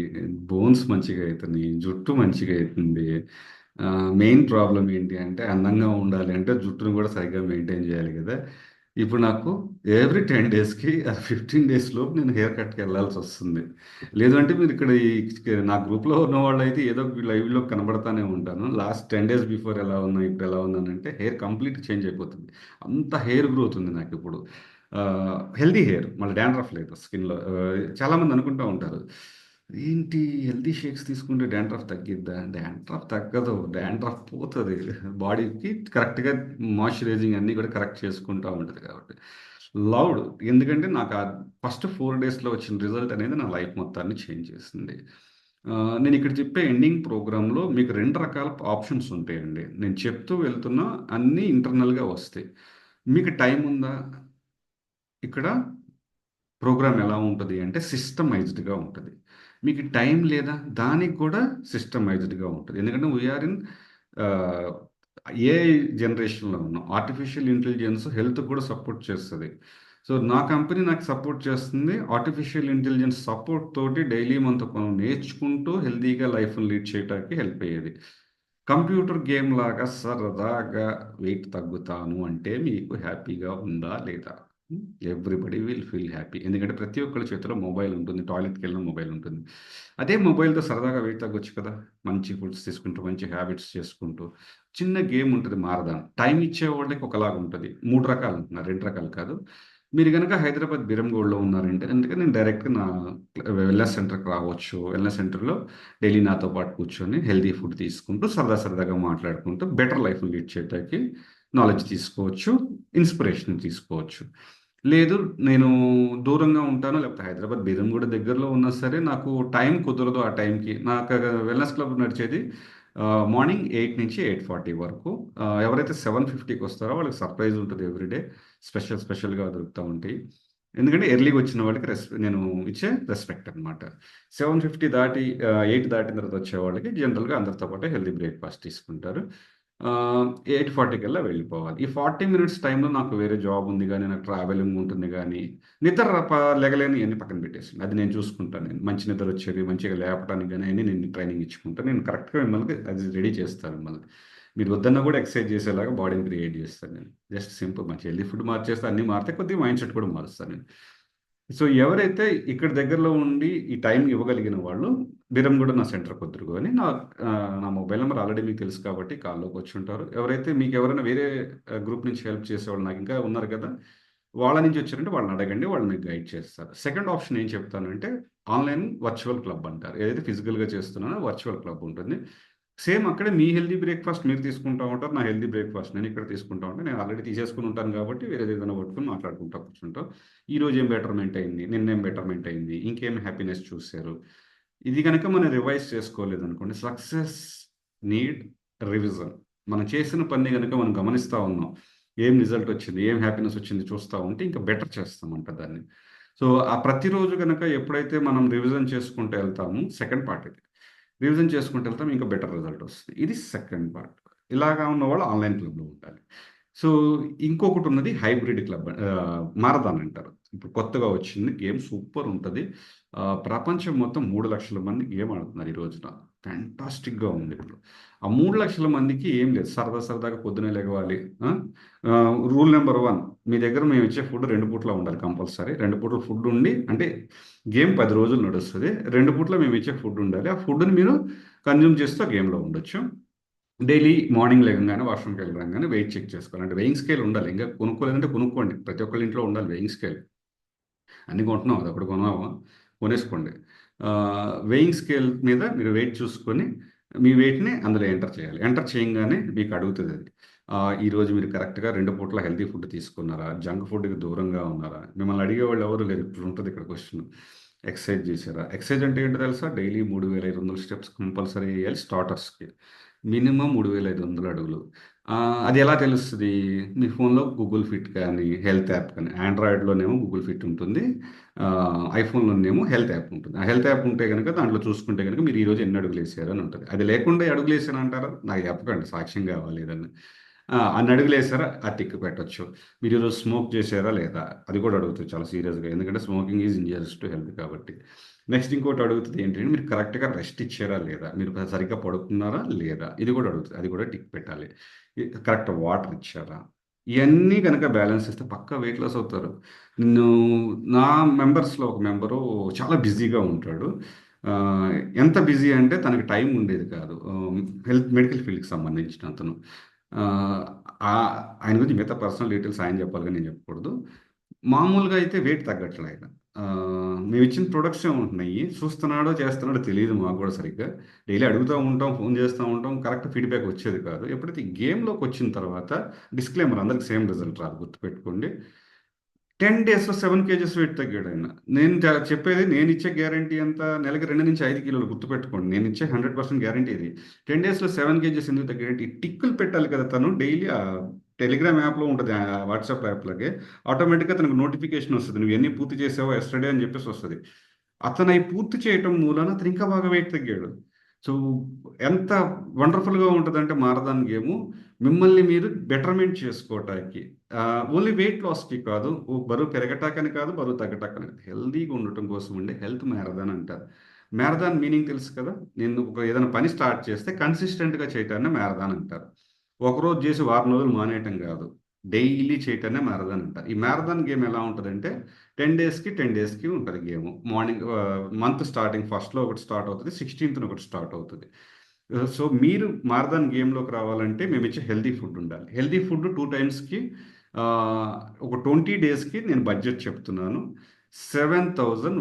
బోన్స్ మంచిగా అయితున్నాయి. జుట్టు మంచిగా అయితుంది. మెయిన్ ప్రాబ్లమ్ ఏంటి అంటే అందంగా ఉండాలి అంటే జుట్టును కూడా సరిగ్గా మెయింటైన్ చేయాలి కదా! ఇప్పుడు నాకు ఎవ్రీ 10 డేస్‌కి 15 డేస్ లోపు నేను హెయిర్ కట్‌కి వెళ్ళాల్సొస్తుంది. లేదు అంటే మీరు ఇక్కడ నా గ్రూప్‌లో ఉన్నవాళ్ళైతే ఏదో ఒక లైవ్‌లో కనబడతానే ఉంటాను. లాస్ట్ 10 డేస్ బిఫోర్ ఎలా ఉన్నా, ఇప్పుడు ఎలా ఉన్నానంటే హెయిర్ కంప్లీట్‌గా చేంజ్ అయిపోతుంది. అంత హెయిర్ గ్రోత్ ఉంది నాకిప్పుడు. హెల్తీ హెయిర్ మళ్ళీ డాండ్రఫ్ లేదు స్కిన్‌లో. చాలామంది అనుకుంటా ఉంటారు. ఏంటి హెల్తీ షేక్స్ తీసుకుంటే డాండ్రఫ్ తగ్గిద్దా? డాండ్రఫ్ తగ్గదు. డాండ్రఫ్ పోతది. బాడీకి కరెక్ట్‌గా మాయిశ్చరైజింగ్ అన్నీ కూడా కరెక్ట్ చేసుకుంటా ఉంటది కాబట్టి. లవ్డ్. ఎందుకంటే నాకు ఫస్ట్ 4 డేస్‌లో వచ్చిన రిజల్ట్ అనేది నా లైఫ్ మొత్తాన్ని చేంజ్ చేసింది. నేను ఇక్కడ చెప్పే ఎండింగ్ ప్రోగ్రామ్‌లో మీకు 2 రకాల ఆప్షన్స్ ఉంటాయండి. నేను చెప్తూ వెళ్తున్నా అన్నీ ఇంటర్నల్‌గా వస్తాయి. మీకు టైం ఉందా? ఇక్కడ ప్రోగ్రామ్ ఎలా ఉంటది అంటే సిస్టమైజ్డ్‌గా ఉంటది. మీకు టైం లేదా? దానికి కూడా సిస్టమైజ్డ్‌గా ఉంటది. ఎందుకంటే వి ఆర్ ఇన్ ఆహ్, ఏఐ జనరేషన్‌లో ఉన్నాం. ఆర్టిఫిషియల్ ఇంటెలిజెన్స్ హెల్త్‌కి కూడా సపోర్ట్ చేస్తది. సో, నా కంపెనీ నాకు సపోర్ట్ చేస్తుంది. ఆర్టిఫిషియల్ ఇంటెలిజెన్స్ సపోర్ట్ తోటి డైలీ మనతో మనం నేర్చుకుంటూ హెల్తీగా లైఫ్‌ని లీడ్ చేయటానికి హెల్ప్ అయ్యేది. కంప్యూటర్ గేమ్ లాగా సరదాగా వెయిట్ తగ్గుతాను అంటే మీకు హ్యాపీగా ఉందా? లేదా? హ్మ్. Everybody will feel happy. ఎందుకంటే ప్రతి ఒక్కళ్ళ చేతిలో మొబైల్ ఉంటుంది. టాయిలెట్‌కెళ్ళినా మొబైల్ ఉంటుంది. అదే మొబైల్‌తో సరదాగా వెయిట్ తగ్గొచ్చు కదా! మంచి ఫుడ్స్ తీసుకుంటూ, మంచి హ్యాబిట్స్ చేసుకుంటూ, చిన్న గేమ్ ఉంటది మారదాన్. టైమ్ ఇచ్చేవాళ్ళకి ఒకలాగా ఉంటది. 3 రకాలు అంటున్నా, 2 రకాలు కాదు. మీరు గనక హైదరాబాద్ బిరంగూడలో ఉన్నారంటే అందుకే నేను డైరెక్ట్‌గా నా వెల్‌నెస్ సెంటర్‌కి రావచ్చు. వెల్‌నెస్ సెంటర్‌లో డైలీ నాతో పాటు కూర్చొని హెల్తీ ఫుడ్ తీసుకుంటూ, సరదాగా మాట్లాడుకుంటూ బెటర్ లైఫ్‌ని లీడ్ చేయటానికి నాలెడ్జ్ తీసుకోవచ్చు. ఇన్‌స్పిరేషన్ తీసుకోవచ్చు. లేదు నేను దూరంగా ఉంటాను. లేకపోతే హైదరాబాద్ బీరంగూడ దగ్గరలో ఉన్నా సరే నాకు టైం కుదరదు ఆ టైంకి. నాకు వెల్‌నెస్ క్లబ్ నడిచేది మార్నింగ్ 8 నుంచి 8:40 వరకు. ఎవరైతే 7:50కి వస్తారో వాళ్ళకి సర్ప్రైజ్ ఉంటది ఎవ్రీ డే. స్పెషల్‌గా దొరుకుతా ఉంటాయి. ఎందుకంటే ఎర్లీగా వచ్చిన వాళ్ళకి నేను ఇచ్చే రెస్పెక్ట్ అనమాట. 7:50 దాటి 8 దాటిన తర్వాత వచ్చేవాళ్ళకి జనరల్‌గా అందరితో పాటు హెల్తీ బ్రేక్‌ఫాస్ట్ తీసుకుంటారు. 8:40 కల్లా వెళ్ళిపోవాలి. ఈ 40 మినిట్స్ టైమ్‌లో నాకు వేరే జాబ్ ఉంది గానీ, నాకు ట్రావెలింగ్ ఉంటుంది గానీ, నిద్ర లెగలేను ఇయన్నీ పక్కన పెట్టేసేయండి. అది నేను చూసుకుంటాను నేను. మంచి నిద్ర వచ్చేది, మంచిగా లేపడానికి గానీ అయన్నీ నేను ట్రైనింగ్ ఇచ్చుకుంటాను. నేను కరెక్ట్‌గా మిమ్మల్ని అది రెడీ చేస్తాను మిమ్మల్ని. మీరు వద్దన్నా కూడా ఎక్సర్సైజ్ చేసేలాగా బాడీని క్రియేట్ చేస్తాను నేను. జస్ట్ సింపుల్ మంచి హెల్తీ ఫుడ్ మార్చేస్తే అన్నీ మారుతాయి. కొద్దిగా మైండ్ సెట్ కూడా మారుస్తాను నేను. సో, ఎవరైతే ఇక్కడ దగ్గరలో ఉండి ఈ టైం ఇవ్వగలిగిన వాళ్ళు బీరంగూడ నా సెంటర్‌కొద్దురు గాని నా మొబైల్ నంబర్ ఆల్రెడీ మీకు తెలుసు కాబట్టి కాల్‌లోకి వచ్చుంటారు. ఎవరైతే మీకెవరైనా వేరే గ్రూప్ నుంచి హెల్ప్ చేసేవాళ్ళు నాకింకా ఉన్నారు కదా! వాళ్ళ నుంచి వచ్చారంటే వాళ్ళని అడగండి. వాళ్ళు మీకు గైడ్ చేస్తారు. సెకండ్ ఆప్షన్ ఏం చెప్తానంటే ఆన్‌లైన్ వర్చువల్ క్లబ్ అంటారు. ఏదైతే ఫిజికల్‌గా చేస్తున్నానో వర్చువల్ క్లబ్ ఉంటుంది. సేమ్ అక్కడే మీ హెల్తీ బ్రేక్‌ఫాస్ట్ మీరు తీసుకుంటా ఉంటారు. నా హెల్తీ బ్రేక్‌ఫాస్ట్ నేనిక్కడ తీసుకుంటా ఉంటాను. నేను ఆల్రెడీ తీసేసుకొని ఉంటాను కాబట్టి వేరేదేదైనా పట్టుకొని మాట్లాడుకుంటా కూర్చుంటాం. ఈరోజు ఏం బెటర్‌మెంట్ అయింది? నిన్నేం బెటర్‌మెంట్ అయింది? ఇంకేం హ్యాపీనెస్ చూసారు? ఇది గనక మనం రివైజ్ చేసుకోలేదనుకోండి సక్సెస్ నీడ్ రివిజన్. మనం చేసిన పని గనక మనం గమనిస్తా ఉన్నాం. ఏం రిజల్ట్ వచ్చింది? ఏం హ్యాపీనెస్ వచ్చింది? చూస్తా ఉంటే ఇంకా బెటర్ చేస్తామంట దాన్ని. సో, ఆ ప్రతిరోజు గనక ఎప్పుడైతే మనం రివిజన్ చేసుకుంటూ ఎళ్తామో సెకండ్ పార్ట్ ఇది. రివిజన్ చేసుకుంటూ ఎళ్తాం ఇంకా బెటర్ రిజల్ట్ వస్తది. ఇది సెకండ్ పార్ట్. ఇలాగా ఉన్నవాళ్ళు ఆన్‌లైన్ క్లబ్‌లో ఉండాలి. సో, ఇంకొకటున్నది హైబ్రిడ్ క్లబ్ మారథాన్ అంటారు. ఇప్పుడు కొత్తగా వచ్చింది గేమ్ సూపర్ ఉంటది. ప్రపంచం మొత్తం 3,00,000 మంది గేమ్ ఆడుతున్నారు ఈ రోజున. ఫ్యాంటాస్టిక్‌గా ఉంది ఇప్పుడు. ఆ 3,00,000 మందికి ఏం లేదు. సరదాగా పొద్దున్నే లెగవాలి. రూల్ నంబర్ 1 మీ దగ్గర మేము ఇచ్చే ఫుడ్ 2 పూట్ల ఉండాలి కంపల్సరీ. 2 పూటల ఫుడ్ ఉండి అంటే గేమ్ 10 రోజులు నడుస్తది. 2 పూట్ల మేము ఇచ్చే ఫుడ్ ఉండాలి. ఆ ఫుడ్‌ని మీరు కన్జ్యూమ్ చేస్తూ ఆ గేమ్‌లో ఉండొచ్చు. డైలీ మార్నింగ్ లెగంగానే వాష్‌రూమ్‌కెళ్ళి రాంగానే వెయిట్ చెక్ చేసుకోవాలి. అంటే వెయింగ్ స్కేల్ ఉండాలి. ఇంగా కొనుక్కోలేదంటే కొనుక్కోండి. ప్రతి ఒక్కళ్ళ ఇంట్లో ఉండాలి వెయింగ్ స్కేల్. అన్నీ కొంటున్నాం. అదొకటి కొనమా? కొనేసుకోండి. వెయింగ్ స్కేల్ మీద మీరు వెయిట్ చూసుకొని, మీ వెయిట్‌ని అందులో ఎంటర్ చేయాలి. ఎంటర్ చేయంగానే మీకు అడుగుతదది. ఈరోజు మీరు కరెక్ట్‌గా 2 పూటల హెల్తీ ఫుడ్ తీసుకున్నారా? జంక్ ఫుడ్‌కి దూరంగా ఉన్నారా? మిమ్మల్ని అడిగేవాళ్ళు ఎవరు లేరు. ఇప్పుడు ఉంటది ఇక్కడ క్వెషన్. ఎక్సర్సైజ్ చేశారా? ఎక్సర్సైజ్ అంటే ఏంటో తెలుసా? డైలీ 3500 స్టెప్స్ కంపల్సరీ ఎయ్యాలి స్టార్టర్స్‌కి. మినిమమ్ 3500 అడుగులు. అది ఎలా తెలుస్తది? మీ ఫోన్‌లో గూగుల్ ఫిట్ కానీ, హెల్త్ యాప్ కానీ ఆండ్రాయిడ్‌లోనేమో గూగుల్ ఫిట్ ఉంటుంది. ఐఫోన్‌లోనేమో హెల్త్ యాప్ ఉంటుంది. ఆ హెల్త్ యాప్ ఉంటే గనక దాంట్లో చూసుకుంటే గనక మీరు ఈరోజు ఎన్ని అడుగులేసారు అని ఉంటది. అది లేకుండా అడుగులేసానంటారా? నాకు చెప్పకండి సాక్ష్యం కావాలి ఏదన్నా. అన్ని అడుగులేసారా? ఆ టిక్ పెట్టొచ్చు. మీరు ఈరోజు స్మోక్ చేశారా లేదా? అది కూడా అడుగుతది చాలా సీరియస్‌గా. ఎందుకంటే smoking is injurious to health కాబట్టి. నెక్స్ట్ ఇంకోటి అడుగుతది ఏంటంటే మీరు కరెక్ట్‌గా రెస్ట్ ఇచ్చారా లేదా? మీరు సరిగ్గా పడుకున్నారా లేదా? ఇది కూడా అడుగుతది. అది కూడా టిక్ పెట్టాలి. కరెక్ట్ వాటర్ ఇచ్చారా? ఇయన్నీ గనక బ్యాలెన్స్ చేస్తే పక్కా వెయిట్ లాస్ అవుతారు. నిన్ను నా మెంబర్స్‌లో ఒక మెంబరు చాలా బిజీగా ఉంటాడు. ఆహ్, ఎంత బిజీ అంటే తనకి టైం ఉండేది కాదు. మెడికల్ ఫీల్డ్‌కి సంబంధించిన అతను. ఆహ్, ఆయన గురించి మిగతా పర్సనల్ డీటెయిల్స్ ఆయన చెప్పాలి గాని నేను చెప్పకూడదు. మామూలుగా అయితే వెయిట్ తగ్గట్లే ఆయన. మేమిచ్చిన ప్రొడక్ట్సే ఉంటున్నాయి. చూస్తున్నాడో, చేస్తున్నాడో తెలీదు మాకు గూడా సరిగ్గా. డైలీ అడుగుతా ఉంటాం, ఫోను చేస్తా ఉంటాం. కరెక్ట్ ఫీడ్‌బ్యాక్ వచ్చేది కాదు. ఎప్పుడైతే ఈ గేమ్‌లోకొచ్చిన తర్వాత డిస్క్లైమర్ అందరికి సేమ్ రిజల్ట్ రాదు గుర్తుపెట్టుకోండి. 10 డేస్‌లో 7 కేజెస్ వెయిట్ తగ్గాడాయన. నేను చెప్పేది నేనిచ్చే గ్యారంటీ ఎంత? నెలకి 2-5 కిలోలు గుర్తుపెట్టుకోండి. నేనిచ్చే 100% గ్యారంటీ ఇది. 10 డేస్‌లో 7 కేజెస్ ఎందుకు తగ్గాడంటే, ఈ టిక్కులు పెట్టాలి కదా! తను డైలీ టెలిగ్రామ్ యాప్‌లో ఉంటది. వాట్సాప్ యాప్‌లాగే. ఆటోమేటిక్‌గా తనకు నోటిఫికేషన్ వస్తది. నువ్వు ఎన్ని పూర్తి చేసావో యెస్టర్‌డే అని చెప్పేసి వస్తది. అతనయి పూర్తి చేయటం మూలాన అతను ఇంకా బాగా వెయిట్ తగ్గాడు. సో, ఎంత వండర్‌ఫుల్‌గా ఉంటదంటే మారథాన్ గేము, మిమ్మల్ని మీరు బెటర్‌మెంట్ చేసుకోవటానికి. ఓన్లీ వెయిట్ లాస్‌కి కాదు, బరువు పెరగటాకని కాదు, బరువు తగ్గటాకని కాదు. హెల్తీగా ఉండటం కోసం ఉండే హెల్త్ మ్యారథాన్ అంటారు. మ్యారథాన్ మీనింగ్ తెలుసు కదా! నేను ఏదైనా పని స్టార్ట్ చేస్తే కన్సిస్టెంట్‌గా చేయటాన్ని మ్యారథాన్ అంటారు. ఒకరోజు చేసి వారం రోజులు మానేయటం కాదు. డైలీ చేయటాన్నే మ్యారథాన్ అంటారు. ఈ మ్యారథాన్ గేమ్ ఎలా ఉంటదంటే 10 డేస్‌కి ఉంటది గేము. మార్నింగ్ మంత్ స్టార్టింగ్ ఫస్ట్‌లో ఒకటి స్టార్ట్ అవుతది. 16థ్ ఒకటి స్టార్ట్ అవుతది. సో, మీరు మారథాన్ గేమ్‌లోకి రావాలంటే మేమిచ్చే హెల్తీ ఫుడ్ ఉండాలి. హెల్తీ ఫుడ్ 2 టైమ్స్‌కి ఆహ్, ఒక 20 డేస్‌కి నేను బడ్జెట్ చెప్తున్నాను. 7100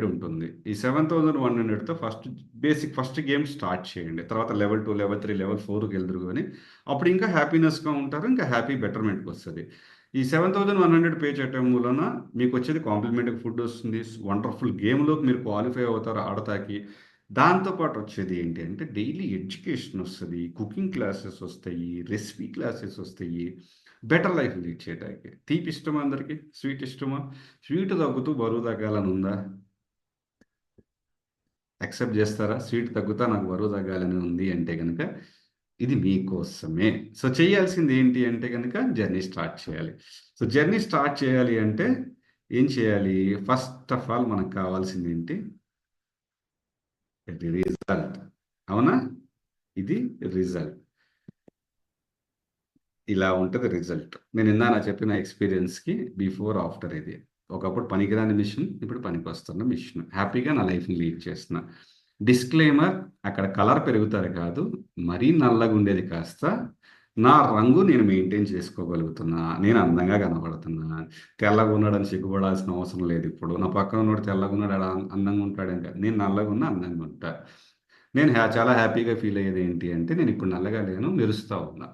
ఉంటుంది. ఈ 7100తో ఫస్ట్ గేమ్ స్టార్ట్ చేయండి. తర్వాత లెవెల్ 2, లెవెల్ 3, లెవెల్ 4కి ఎళ్దురు గాని. అప్పుడు ఇంకా హ్యాపీనెస్‌గా ఉంటారు. ఇంకా హ్యాపీ బెటర్‌మెంట్‌కొస్తది. ఈ 7100 పే చేయటం మూలన మీకొచ్చేది కాంప్లిమెంటరీ ఫుడ్ వస్తుంది. వండర్‌ఫుల్ గేమ్‌లోకి మీరు క్వాలిఫై అవుతారు ఆడటానికి. దాంతో పాటు వచ్చేది ఏంటి అంటే డైలీ ఎడ్యుకేషన్ వస్తది. కుకింగ్ క్లాసెస్ వస్తాయి. రెసిపీ క్లాసెస్ వస్తాయి. బెటర్ లైఫ్ లీడ్ చేయటానికి. తీపి ఇష్టమా అందరికి? స్వీట్ ఇష్టమా? స్వీట్ తగ్గుతూ బరువు తగ్గాలని ఉందా? యాక్సెప్ట్ చేస్తారా? స్వీట్ తగ్గుతా నాకు బరువు తగ్గాలని ఉంది అంటే గనక ఇది మీకోసమే. సో, చేయాల్సింది ఏంటి అంటే గనక జర్నీ స్టార్ట్ చేయాలి. సో, జర్నీ స్టార్ట్ చేయాలి అంటే ఏం చేయాలి? ఫస్ట్ ఆఫ్ ఆల్ మనకు కావాల్సిందేంటి? రిజల్ట్. అవునా? ఇది రిజల్ట్. ఇలా ఉంటది రిజల్ట్. నేను ఇందాక చెప్పిన ఎక్స్‌పీరియన్స్‌కి బిఫోర్, ఆఫ్టర్ ఇది. ఒకప్పుడు పనికిరాని మిషన్, ఇప్పుడు పనికొస్తున్న మిషన్. హ్యాపీగా నా లైఫ్‌ని లీడ్ చేస్తున్నా. డిస్క్లెయిమర్ అక్కడ కలర్ పెరుగుతది కాదు. మరీ నల్లగుండేది కాస్త నా రంగు నేను మెయింటైన్ చేసుకోగలుగుతున్నా. నేను అందంగా కనపడుతున్నా. తెల్లగున్నాడని సిగ్గుపడాల్సిన అవసరం లేదిప్పుడు. నా పక్కన ఉన్నోడు తెల్లగున్నాడు ఆడు అందంగా ఉంటాడని కాదు. నేను నల్లగున్నా, అందంగా ఉంటా. నేను చాలా హ్యాపీగా ఫీల్ అయ్యేది ఏంటి అంటే నేనిప్పుడు నల్లగా లేను, మెరుస్తా ఉన్నా.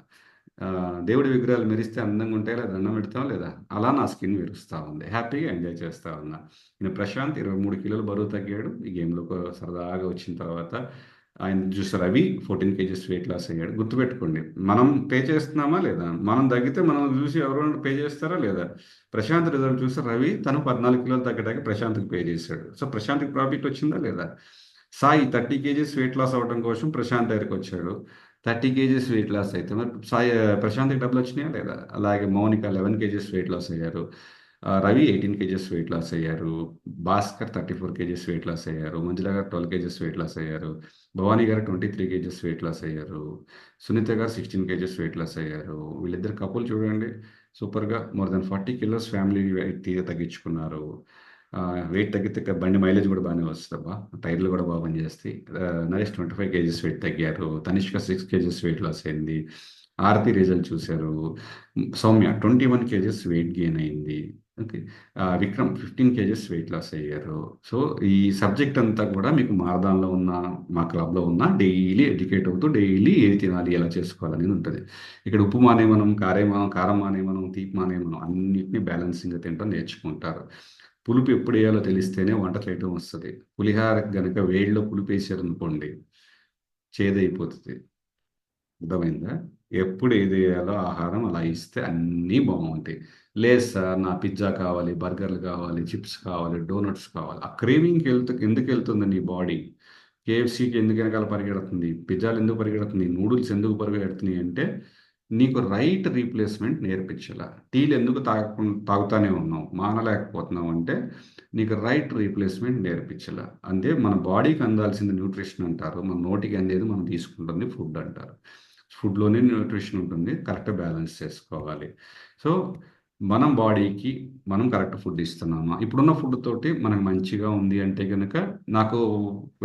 దేవుడి విగ్రహాలు మెరిస్తే అందంగా ఉంటాయి లేదా దండం పెడతాం లేదా? అలా నా స్కిన్ మెరుస్తా ఉంది. హ్యాపీగా ఎంజాయ్ చేస్తా ఉన్నా. ఈయన ప్రశాంత్ 23 కిలోలు బరువు తగ్గాడు. ఈ గేమ్‌లోకి సరదాగా వచ్చిన తర్వాత. ఆయన చూస్తే రవి 14 కేజీస్ వెయిట్ లాస్ అయ్యాడు. గుర్తుపెట్టుకోండి. మనం పే చేస్తున్నామా లేదా? మనం తగ్గితే మనల్ని చూసి ఎవరైనా పే చేస్తారా లేదా? ప్రశాంత్ రిజల్ట్ చూసి రవి తను 14 కిలోలు తగ్గడానికి ప్రశాంత్‌కి పే చేశాడు. సో, ప్రశాంత్‌కి ప్రాఫిట్ వచ్చిందా లేదా? సాయి 30 కేజీస్ వెయిట్ లాస్ అవ్వడం కోసం ప్రశాంత్ దగ్గరికొచ్చాడు. 30 కేజీస్ వెయిట్ లాస్ అయితే మరి ప్రశాంత్‌కి డబ్బులొచ్చినాయా లేదా? అలాగే మౌనిక 11 కేజీస్ వెయిట్ లాస్ అయ్యారు. రవి 18 కేజీస్ వెయిట్ లాస్ అయ్యారు. భాస్కర్ 34 కేజీస్ వెయిట్ లాస్ అయ్యారు. మంజుల గారు 12 కేజీస్ వెయిట్ లాస్ అయ్యారు. భవాని గారు 23 కేజీస్ వెయిట్ లాస్ అయ్యారు. సునీత గారు 16 కేజీస్ వెయిట్ లాస్ అయ్యారు. వీళ్ళిద్దరు కపుల్ చూడండి. సూపర్‌గా more than 40 kilos family weight తగ్గించుకున్నారు. వెయిట్ తగ్గితే బండి మైలేజ్ కూడా బాగానే వస్తదబ్బా! టైర్‌లు కూడా బాగా పనిచేస్తాయి. నరేష్ 25 కేజీస్ వెయిట్ తగ్గారు. తనిష్క 6 కేజీస్ వెయిట్ లాస్ అయింది. ఆరతి రిజల్ట్ చూసారు. సౌమ్య 21 కేజీస్ వెయిట్ గెయిన్ అయింది. Okay. Vikram 15 kgs weight loss అయ్యారు. సో, ఈ సబ్జెక్ట్ అంతా కూడా మీకు మారదాన్‌లో ఉన్న, మా క్లబ్‌లో ఉన్న డైలీ ఎడ్యుకేట్ అవుతూ డైలీ ఏది తినాలి, ఎలా చేసుకోవాలనేది ఉంటది. ఇక్కడ ఉప్పు మానేమనం, కారం మానేమనం, తీపి మానేమనం అన్నిటిని బ్యాలెన్సింగ్‌గా తినటం నేర్చుకుంటారు. పులుపు ఎప్పుడేయాలో తెలిస్తేనే వంట చేయటం వస్తది. పులిహోరకి గనక వేడిలో పులుపేశారనుకోండి, చేదైపోతది. అర్థమైందా? ఎప్పుడు ఏదేయాలో ఆహారం అలా ఇస్తే అన్నీ బావుంటాయి. లేదు సార్ నా పిజ్జా కావాలి, బర్గర్‌లు కావాలి, చిప్స్ కావాలి, డోనట్స్ కావాలి. ఆ క్రేవింగ్‌కి ఎందుకెళ్తుంది నీ బాడీ? కేఎఫ్‌సీకి ఎందుకు ఎనకాల పరిగెడుతుంది? పిజ్జాలు ఎందుకు పరిగెడుతుంది? నూడిల్స్ ఎందుకు పరిగెడుతున్నాయి అంటే, నీకు రైట్ రీప్లేస్‌మెంట్ నేర్పించాల. టీలు ఎందుకు తాగుతానే ఉన్నావు, మానలేకపోతున్నావు అంటే, నీకు రైట్ రీప్లేస్‌మెంట్ నేర్పించాల. అంటే మన బాడీకి అందాల్సింది న్యూట్రిషన్ అంటారు. మన నోటికి అందేది మనం తీసుకుంటుంది ఫుడ్ అంటారు. ఫుడ్‌లోనే న్యూట్రిషన్ ఉంటుంది. కరెక్ట్‌గా బ్యాలెన్స్ చేసుకోవాలి. సో, మనం బాడీకి మనం కరెక్ట్ ఫుడ్ ఇస్తున్నామా? ఇప్పుడున్న ఫుడ్ తోటి మనకు మంచిగా ఉంది అంటే గనక, నాకు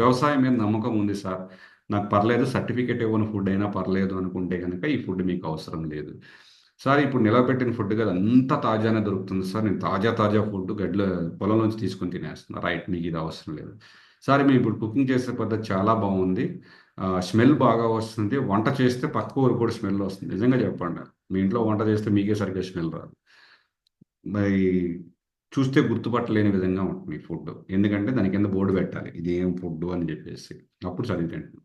వ్యవసాయం మీద నమ్మకం ఉంది సార్. నాకు పర్లేదు సర్టిఫికేట్ ఇవ్వని ఫుడ్ అయినా పర్లేదు అనుకుంటే గనక ఈ ఫుడ్ మీకు అవసరం లేదు. సార్ ఇప్పుడు నిలవబెట్టిన ఫుడ్ కదా అంతా తాజానే దొరుకుతుంది సార్. నేను తాజా ఫుడ్ పొలంలోంచి తీసుకొని తినేస్తున్నా. రైట్, మీకు ఇది అవసరం లేదు. సార్ మేము ఇప్పుడు కుకింగ్ చేసే పద్ధతి చాలా బాగుంది. స్మెల్ బాగా వస్తుంది. వంట చేస్తే పక్క ఊరు కూడా స్మెల్ వస్తుంది. నిజంగా చెప్పండి. మీ ఇంట్లో వంట చేస్తే మీకే సరిగ్గా స్మెల్ రాదు. మరి చూస్తే గుర్తుపట్టలేని విధంగా ఉంటుంది ఈ ఫుడ్. ఎందుకంటే దాని కింద బోర్డు పెట్టాలి. ఇది ఏం ఫుడ్డు అని చెప్పేసి. అప్పుడు చదివి తింటాం.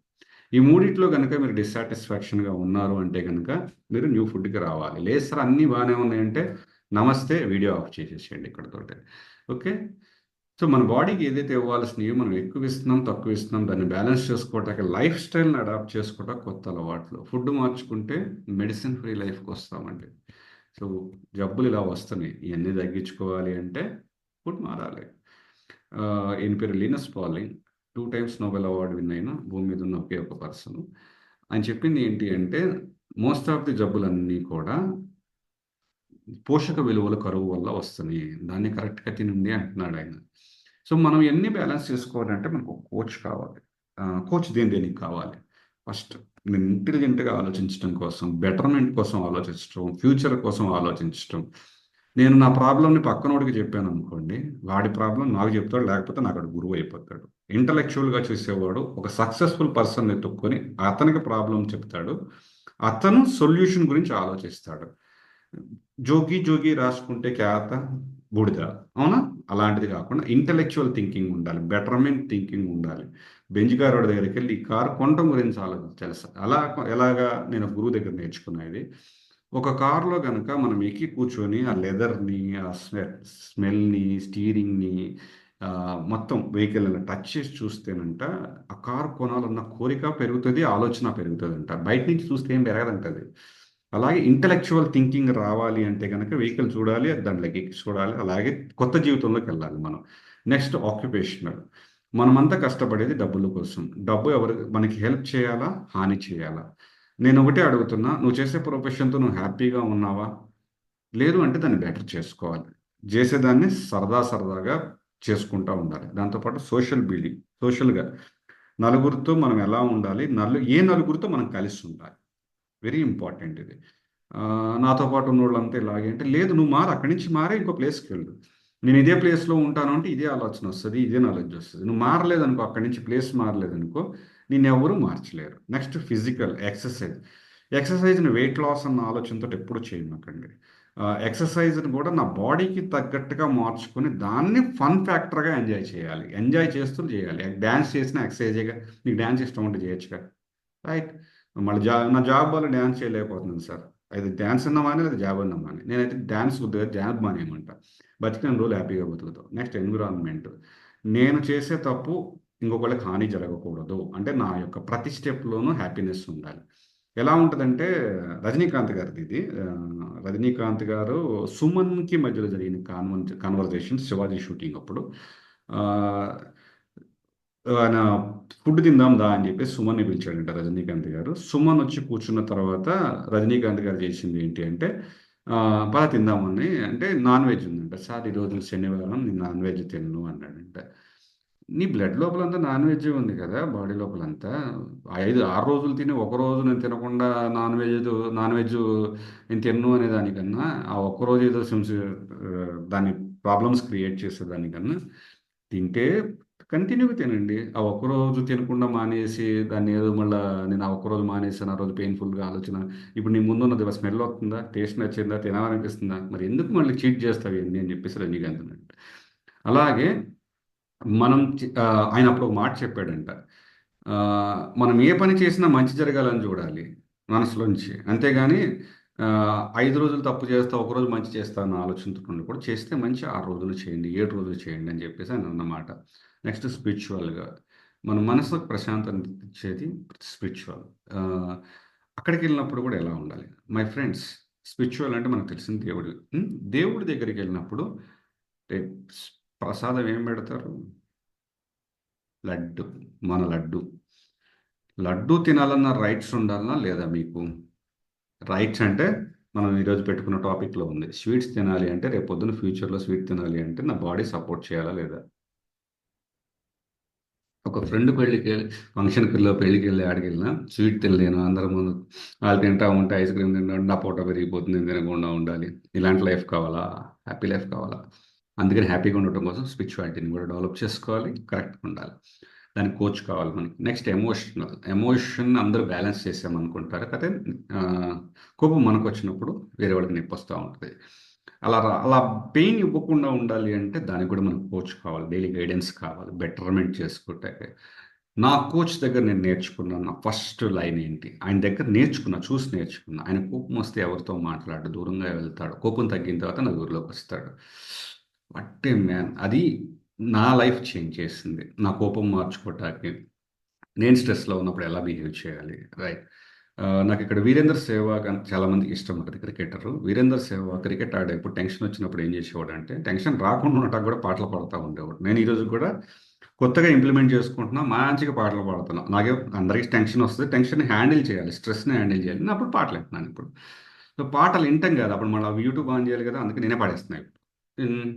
ఈ మూడిట్లో గనక మీరు డిస్సాటిస్ఫాక్షన్‌గా ఉన్నారు అంటే గనక మీరు న్యూ ఫుడ్‌కి రావాలి. లేదు సార్ అన్నీ బానే ఉన్నాయంటే నమస్తే వీడియో ఆఫ్ చేసేసేయండి ఇక్కడితోటే. ఓకే. సో, మన బాడీకి ఏదైతే ఇవ్వాల్సినయో మనం ఎక్కువ ఇస్తున్నాం, తక్కువ ఇస్తున్నాం. దాన్ని బ్యాలెన్స్ చేసుకోవటానికి లైఫ్ స్టైల్‌ని అడాప్ట్ చేసుకోవటం కొత్త అలవాట్లు. ఫుడ్ మార్చుకుంటే మెడిసిన్ ఫ్రీ లైఫ్‌కొస్తామండి. సో, జబ్బులు ఇలా వస్తున్నాయి. ఇయన్నీ తగ్గించుకోవాలి అంటే ఫుడ్ మారాలి. ఈయన పేరు Linus polling. 2 times Nobel award win అయిన భూమి మీద ఉన్న ఒకే ఒక పర్సన్. ఆయన చెప్పింది ఏంటి అంటే, మోస్ట్ ఆఫ్ ది జబ్బులన్నీ కూడా పోషక విలువల కరువు వల్ల వస్తున్నాయి. దాన్ని కరెక్ట్‌గా తినండి అంటున్నాడాయన. సో, మనం ఎన్ని బ్యాలెన్స్ చేసుకోవాలంటే మనకు ఒక కోచ్ కావాలి. కోచ్ దేనికి కావాలి? ఫస్ట్ నేను ఇంటెలిజెంట్‌గా ఆలోచించటం కోసం, బెటర్‌మెంట్ కోసం ఆలోచించటం, ఫ్యూచర్ కోసం ఆలోచించటం. నేను నా ప్రాబ్లమ్‌ని పక్కనోడికి చెప్పాననుకోండి, వాడి ప్రాబ్లమ్ నాకు చెప్తాడు. లేకపోతే నాకాడు గురువయిపోతాడు. ఇంటలెక్చువల్‌గా చూసేవాడు ఒక సక్సెస్‌ఫుల్ పర్సన్‌ని ఎతుక్కొని అతనికి ప్రాబ్లమ్ చెప్తాడు. అతను సొల్యూషన్ గురించి ఆలోచిస్తాడు. జోగి జోగి రాసుకుంటే క్యాత బూడిద. అవునా? అలాంటిది కాకుండా ఇంటలెక్చువల్ థింకింగ్ ఉండాలి. బెటర్‌మెంట్ థింకింగ్ ఉండాలి. బెంజ్ కారోడి దగ్గరికెళ్ళి ఈ కారు కొనటం గురించి ఆలోచించాలి. ఎలాగా నేను ఒక గురువు దగ్గర నేర్చుకున్నా ఇది. ఒక కారులో గనక మనం ఎక్కి కూర్చొని ఆ లెదర్‌ని, ఆ స్మెల్‌ని, స్టీరింగ్‌ని మొత్తం వెహికల్‌ని టచ్ చేసి చూస్తేనంట ఆ కారు కొనాలన్న కోరిక పెరుగుతది. ఆలోచన పెరుగుతదంట. బయట నుంచి చూస్తే ఏం పెరగదంట అది. అలాగే ఇంటలెక్చువల్ థింకింగ్ రావాలి అంటే గనక వెహికల్ చూడాలి. దాంట్లోకి ఎక్కి చూడాలి. అలాగే కొత్త జీవితంలోకెళ్ళాలి మనం. Next occupational. మనమంతా కష్టపడేది డబ్బుల కోసం. డబ్బు మనకి హెల్ప్ చేయాలా? హాని చేయాలా? నేనొకటే అడుగుతున్నా. నువ్వు చేసే ప్రొఫెషన్‌తో నువ్వు హ్యాపీగా ఉన్నావా? లేదు అంటే దాన్ని బెటర్ చేసుకోవాలి. చేసేదాన్ని సరదాగా చేసుకుంటా ఉండాలి. దాంతో పాటు సోషల్‌గా నలుగురితో మనం ఎలా ఉండాలి? ఏ నలుగురితో మనం కలిసి ఉండాలి. వెరీ ఇంపార్టెంట్ ఇది. నాతో పాటు ఉన్నోళ్ళంతా ఇలాగే అంటే, లేదు నువ్వు మారు అక్కడి నుంచి మారి ఇంకో ప్లేస్‌కెళ్ళు. నేను ఇదే ప్లేస్‌లో ఉంటాను అంటే ఇదే ఆలోచన వస్తది. ఇదే నాలెడ్జ్ వస్తది. నువ్వు మారలేదనుకో అక్కడి నుంచి ప్లేస్ మారలేదనుకో నిన్నెవ్వరూ మార్చలేరు. Next physical exercise. ఎక్సర్సైజ్‌ని వెయిట్ లాస్ అన్న ఆలోచనతోటి ఎప్పుడు చేయమాకండి. ఎక్సర్సైజ్‌ని కూడా నా బాడీకి తగ్గట్టుగా మార్చుకొని దాన్ని ఫన్ ఫ్యాక్టర్‌గా ఎంజాయ్ చేయాలి. ఎంజాయ్ చేస్తూ చేయాలి. డాన్స్ చేసినా ఎక్సర్సైజేగా. నీకు డాన్స్ ఇష్టం ఉంటే చేయొచ్చుగా. రైట్. మళ్ళీ నా జాబ్ వల్ల డాన్స్ చేయలేకపోతున్నాను సార్. అయితే డాన్స్ అన్నా మానే లేదా జాబ్ అన్నా మానే. నేనైతే డాన్స్ వద్దు జాబ్ మానేయమంటా. బతికినన్ని రోజులు హ్యాపీగా బతుకుతావు. Next environment. నేను చేసే తప్పు ఇంకొకళ్ళకి హాని జరగకూడదు. అంటే నా యొక్క ప్రతి స్టెప్‌లోనూ హ్యాపీనెస్ ఉండాలి. ఎలా ఉంటదంటే రజనీకాంత్ గారిది ఇది. రజనీకాంత్ గారు సుమన్‌కి మధ్యలో జరిగిన కన్వర్జేషన్ 'శివాజీ' షూటింగ్ అప్పుడు. ఆహ్, ఆయన ఫుడ్ తిందాం దా అని చెప్పేసి సుమన్‌ని పిలిచాడంట రజనీకాంత్ గారు. సుమన్ వచ్చి కూర్చున్న తర్వాత రజనీకాంత్ గారు చేసింది ఏంటి అంటే పద తిందామని అంటే నాన్ వెజ్ ఉందంట. సార్ ఈరోజు శనివారం నేను నాన్ వెజ్ తినను అన్నాడంట. నీ బ్లడ్ లోపలంతా నాన్ వెజ్ ఉంది కదా బాడీ లోపలంతా. 5, 6 రోజులు తిని ఒక రోజు నేను తినకుండా నాన్ వెజ్ నాన్ వెజ్ నేను తిన్ను అనే దానికన్నా ఆ ఒక్కరోజు ఏదో దాని ప్రాబ్లమ్స్ క్రియేట్ చేసే దానికన్నా తింటే కంటిన్యూగా తినండి. ఆ ఒక్కరోజు తినకుండా మానేసి దాన్ని ఏదో మళ్ళా నేను ఆ ఒక్కరోజు మానేసాను ఆ రోజు పెయిన్ఫుల్గా ఆలోచన. ఇప్పుడు నీ ముందున్నది స్మెల్ వస్తుందా, టేస్ట్ నచ్చిందా, తినాలనిపిస్తుందా, మరి ఎందుకు మళ్ళీ చీట్ చేస్తావు ఇవన్నీ అని చెప్పేసి రజనీకాంత్ అన్నాడు. అలాగే ఆయన అప్పుడు ఒక మాట చెప్పాడంట. మనం ఏ పని చేసినా మంచి జరగాలని చూడాలి మనసులోంచి. అంతేగాని 5 రోజులు తప్పు చేస్తా, ఒకరోజు మంచి చేస్తా అన్న ఆలోచనతో ఉండకూడదు. చేస్తే మంచి 6 రోజులు చేయండి, 7 రోజులు చేయండి అని చెప్పేసి ఆయన అన్నమాట. నెక్స్ట్ స్పిరిచువల్‌గా మన మనసుకు ప్రశాంతత ఇచ్చేది స్పిరిచువల్. ఆహ్, అక్కడికెళ్ళినప్పుడు కూడా ఎలా ఉండాలి? మై ఫ్రెండ్స్, స్పిరిచువల్ అంటే మనకు తెలిసింది దేవుడు. దేవుడి దగ్గరికెళ్ళినప్పుడు టే ప్రసాదం ఏం పెడతారు? లడ్డు. మన లడ్డు. లడ్డు తినాలన్న రైట్స్ ఉండాలనా లేదా మీకు? రైట్స్ అంటే మనం ఈరోజు పెట్టుకున్న టాపిక్‌లో ఉంది. స్వీట్స్ తినాలి అంటే రేపొద్దున ఫ్యూచర్‌లో స్వీట్ తినాలి అంటే నా బాడీ సపోర్ట్ చేయాలా లేదా? ఒక ఫ్రెండ్ ఫంక్షన్‌కెళ్ళో, పెళ్ళికెళ్ళి యాడికెళ్ళినా స్వీట్ తినలేను. అందరి ముందు ఆళ్ళు తింటా ఉంటే ఐస్ క్రీమ్ తింటా ఉంటే నా పొట్ట పెరిగిపోతుంది. నేను తినకుండా ఉండాలి. ఇలాంటి లైఫ్ కావాలా? హ్యాపీ లైఫ్ కావాలా? అందుకని హ్యాపీగా ఉండటం కోసం స్పిరిచువాలిటీని కూడా డెవలప్ చేసుకోవాలి. కరెక్ట్‌గా ఉండాలి. దానికి కోచ్ కావాలి మనకి. Next emotional. ఎమోషన్ అందరూ బ్యాలెన్స్ చేసామనుకుంటారు. కాతే కోపం మనకొచ్చినప్పుడు వేరే వాళ్ళకి నొప్పొస్తా ఉంటది. అలా పెయిన్ ఇవ్వకుండా ఉండాలి అంటే దానికి కూడా మనకు కోచ్ కావాలి. డైలీ గైడెన్స్ కావాలి. బెటర్‌మెంట్ చేసుకుంటాకి. నా కోచ్ దగ్గర నేను నేర్చుకున్న నా ఫస్ట్ లైన్ ఏంటి? ఆయన దగ్గర నేర్చుకున్నా. చూసి నేర్చుకున్నా. ఆయన కోపమొస్తే ఎవరితో మాట్లాడడు. దూరంగా వెళ్తాడు. కోపం తగ్గిన తర్వాత నలుగురిలోకొస్తాడు. What a man! అది నా లైఫ్ చేంజ్ చేసింది. నా కోపం మార్చుకోవటానికి. నేను స్ట్రెస్‌లో ఉన్నప్పుడు ఎలా బిహేవ్ చేయాలి? రైట్. నాకిక్కడ 'వీరేంద్ర సెహ్వాగ్' అని చాలా మందికి ఇష్టం ఉంటది క్రికెటరు. 'వీరేంద్ర సెహ్వాగ్' క్రికెట్ ఆడేప్పుడు టెన్షన్ వచ్చినప్పుడు ఏం చేసేవాడంటే, టెన్షన్ రాకుండా ఉండటానికి కూడా పాటలు పాడుతా ఉండేవాడు. నేను ఈరోజు కూడా కొత్తగా ఇంప్లిమెంట్ చేసుకుంటున్నా. మంచిగా పాటలు పాడుతున్నా. అందరికి టెన్షన్ వస్తది. టెన్షన్‌ని హ్యాండిల్ చేయాలి. స్ట్రెస్‌ని హ్యాండిల్ చేయాలి. నేను అప్పుడు పాటలు వింటున్నాను ఇప్పుడు. సో, పాటలు వినటం కాదు. అప్పుడు మళ్ళా యూట్యూబ్ ఆన్ చేయాలి కదా! అందుకే నేనే పాడేస్తున్నా ఇప్పుడు. హ్మ్.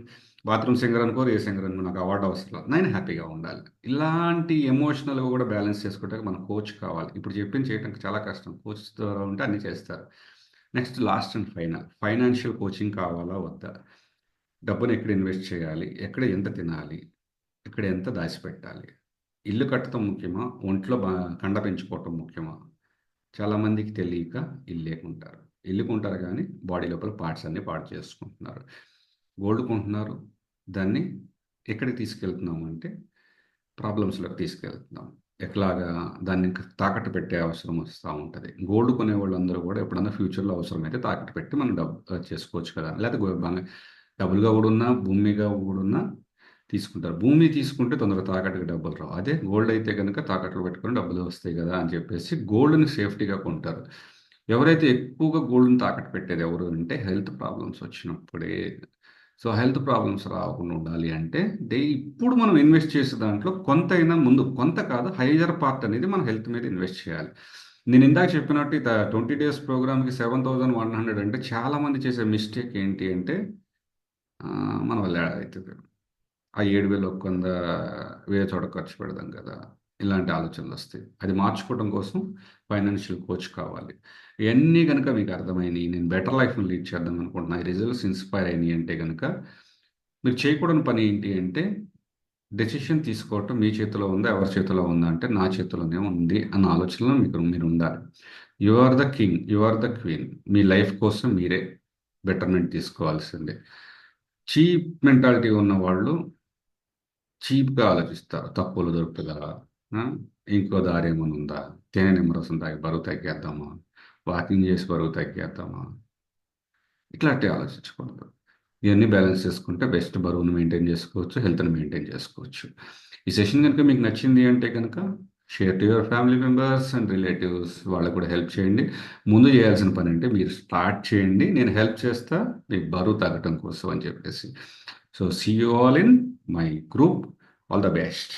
బాత్రూమ్ సింగర్ అనుకోరు, ఏ సింగర్ అనుకో నాకు అవార్డ్ అవసరం లేదు. నేను హ్యాపీగా ఉండాలి. ఇలాంటి ఎమోషనల్‌గా కూడా బ్యాలెన్స్ చేసుకుంటానికి మనకు కోచ్ కావాలి. ఇప్పుడు చెప్పింది చేయడానికి చాలా కష్టం. కోచ్ ద్వారా ఉంటే అన్నీ చేస్తారు. Next last and final. Financial coaching కావాలా? వద్దా? డబ్బుని ఎక్కడ ఇన్వెస్ట్ చేయాలి? ఎక్కడ ఎంత తినాలి? ఎక్కడ ఎంత దాచిపెట్టాలి? ఇల్లు కట్టడం ముఖ్యమా? ఒంట్లో కండ పెంచుకోవటం ముఖ్యమా? చాలామందికి తెలియక ఇల్లే కొంటారు. ఇల్లు కొంటారు గానీ, బాడీ లోపల పార్ట్స్ అన్నీ పాడు చేసుకుంటున్నారు. గోల్డ్ కొంటున్నారు. దాన్ని ఎక్కడికి తీసుకెళ్తున్నాము అంటే, ప్రాబ్లమ్స్‌లోకి తీసుకెళ్తున్నాం. ఎట్లాగా దాన్ని తాకట్టు పెట్టే అవసరం వస్తా ఉంటది. గోల్డ్ కొనేవాళ్ళందరూ గూడా ఎప్పుడన్నా ఫ్యూచర్‌లో అవసరమైతే తాకట్టు పెట్టి మనం చేసుకోవచ్చు కదా! లేతే డబుల్‌గా గూడున్నా, భూమి మీద గూడున్నా తీసుకుంటారు. భూమి తీసుకుంటే తొందరగా తాకట్టుకి డబ్బులు రావు. అదే గోల్డ్ అయితే గనక తాకట్టులో పెట్టుకొని డబ్బులు వస్తాయి గదా! అని చెప్పేసి గోల్డ్‌ని సేఫ్టీగా కొంటారు. ఎవరైతే ఎక్కువగా గోల్డ్‌ని తాకట్టు పెట్టేది ఎవరు అంటే హెల్త్ ప్రాబ్లమ్స్ వచ్చినప్పుడే. సో, హెల్త్ ప్రాబ్లమ్స్ రాకుండా ఉండాలి అంటే ఇప్పుడు మనం ఇన్వెస్ట్ చేసే దాంట్లో కొంతైనా ముందు కొంత కాదు హైయర్ పార్ట్ అనేది మన హెల్త్ మీద ఇన్వెస్ట్ చేయాలి. నేను ఇందాక చెప్పినట్టు 20 డేస్ ప్రోగ్రామ్‌కి 7,100 అంటే చాలామంది చేసే మిస్టేక్ ఏంటి అంటే మన వల్ల అయితది. ఆ 7,000 ఒక 100 వేరే చోట ఖర్చు పెడదాం కదా! ఇలాంటి ఆలోచనలొస్తాయి. అది మార్చుకోవడం కోసం ఫైనాన్షియల్ కోచ్ కావాలి. ఇయన్నీ గనక మీకు అర్థమైనియి, నేను బెటర్ లైఫ్‌ని లీడ్ చేద్దాం అనుకుంటున్నా, ఈ రిజల్ట్స్ ఇన్‌స్పైర్ అయినియి అంటే గనక, మీరు చేయకూడని పని ఏంటి అంటే, డెసిషన్ తీసుకోవటం మీ చేతిలో ఉందా? ఎవరి చేతిలో ఉందా? అంటే నా చేతిలోనే ఉంది అన్న ఆలోచనలో మీరుండాలి. You are the king. You are the queen. మీ లైఫ్ కోసం మీరే బెటర్‌మెంట్ తీసుకోవాల్సిందే. చీప్ మెంటాలిటీ ఉన్నవాళ్ళు చీప్‌గా ఆలోచిస్తారు. తక్కువలో దొరుకుతదా? ఆ! ఇంకో దారేమన్నుందా? తేనె నిమ్మరసం తాగి బరువు తగ్గేద్దామా? వాకింగ్ చేసి బరువు తగ్గేద్దామా? ఇట్లాంటివి ఆలోచించకూడదు. ఇవన్నీ బ్యాలెన్స్ చేసుకుంటే బెస్ట్ బరువును మెయింటైన్ చేసుకోవచ్చు. హెల్త్‌ని మెయింటైన్ చేసుకోవచ్చు. ఈ సెషన్ గనుక మీకు నచ్చింది అంటే గనక share to your family members and relatives వాళ్ళకి కూడా హెల్ప్ చేయండి. ముందు చేయాల్సిన పనంటే మీరు స్టార్ట్ చేయండి. నేను హెల్ప్ చేస్తా మీకు బరువు తగ్గటం కోసం అని చెప్పేసి. So, see you all in my group. All the best.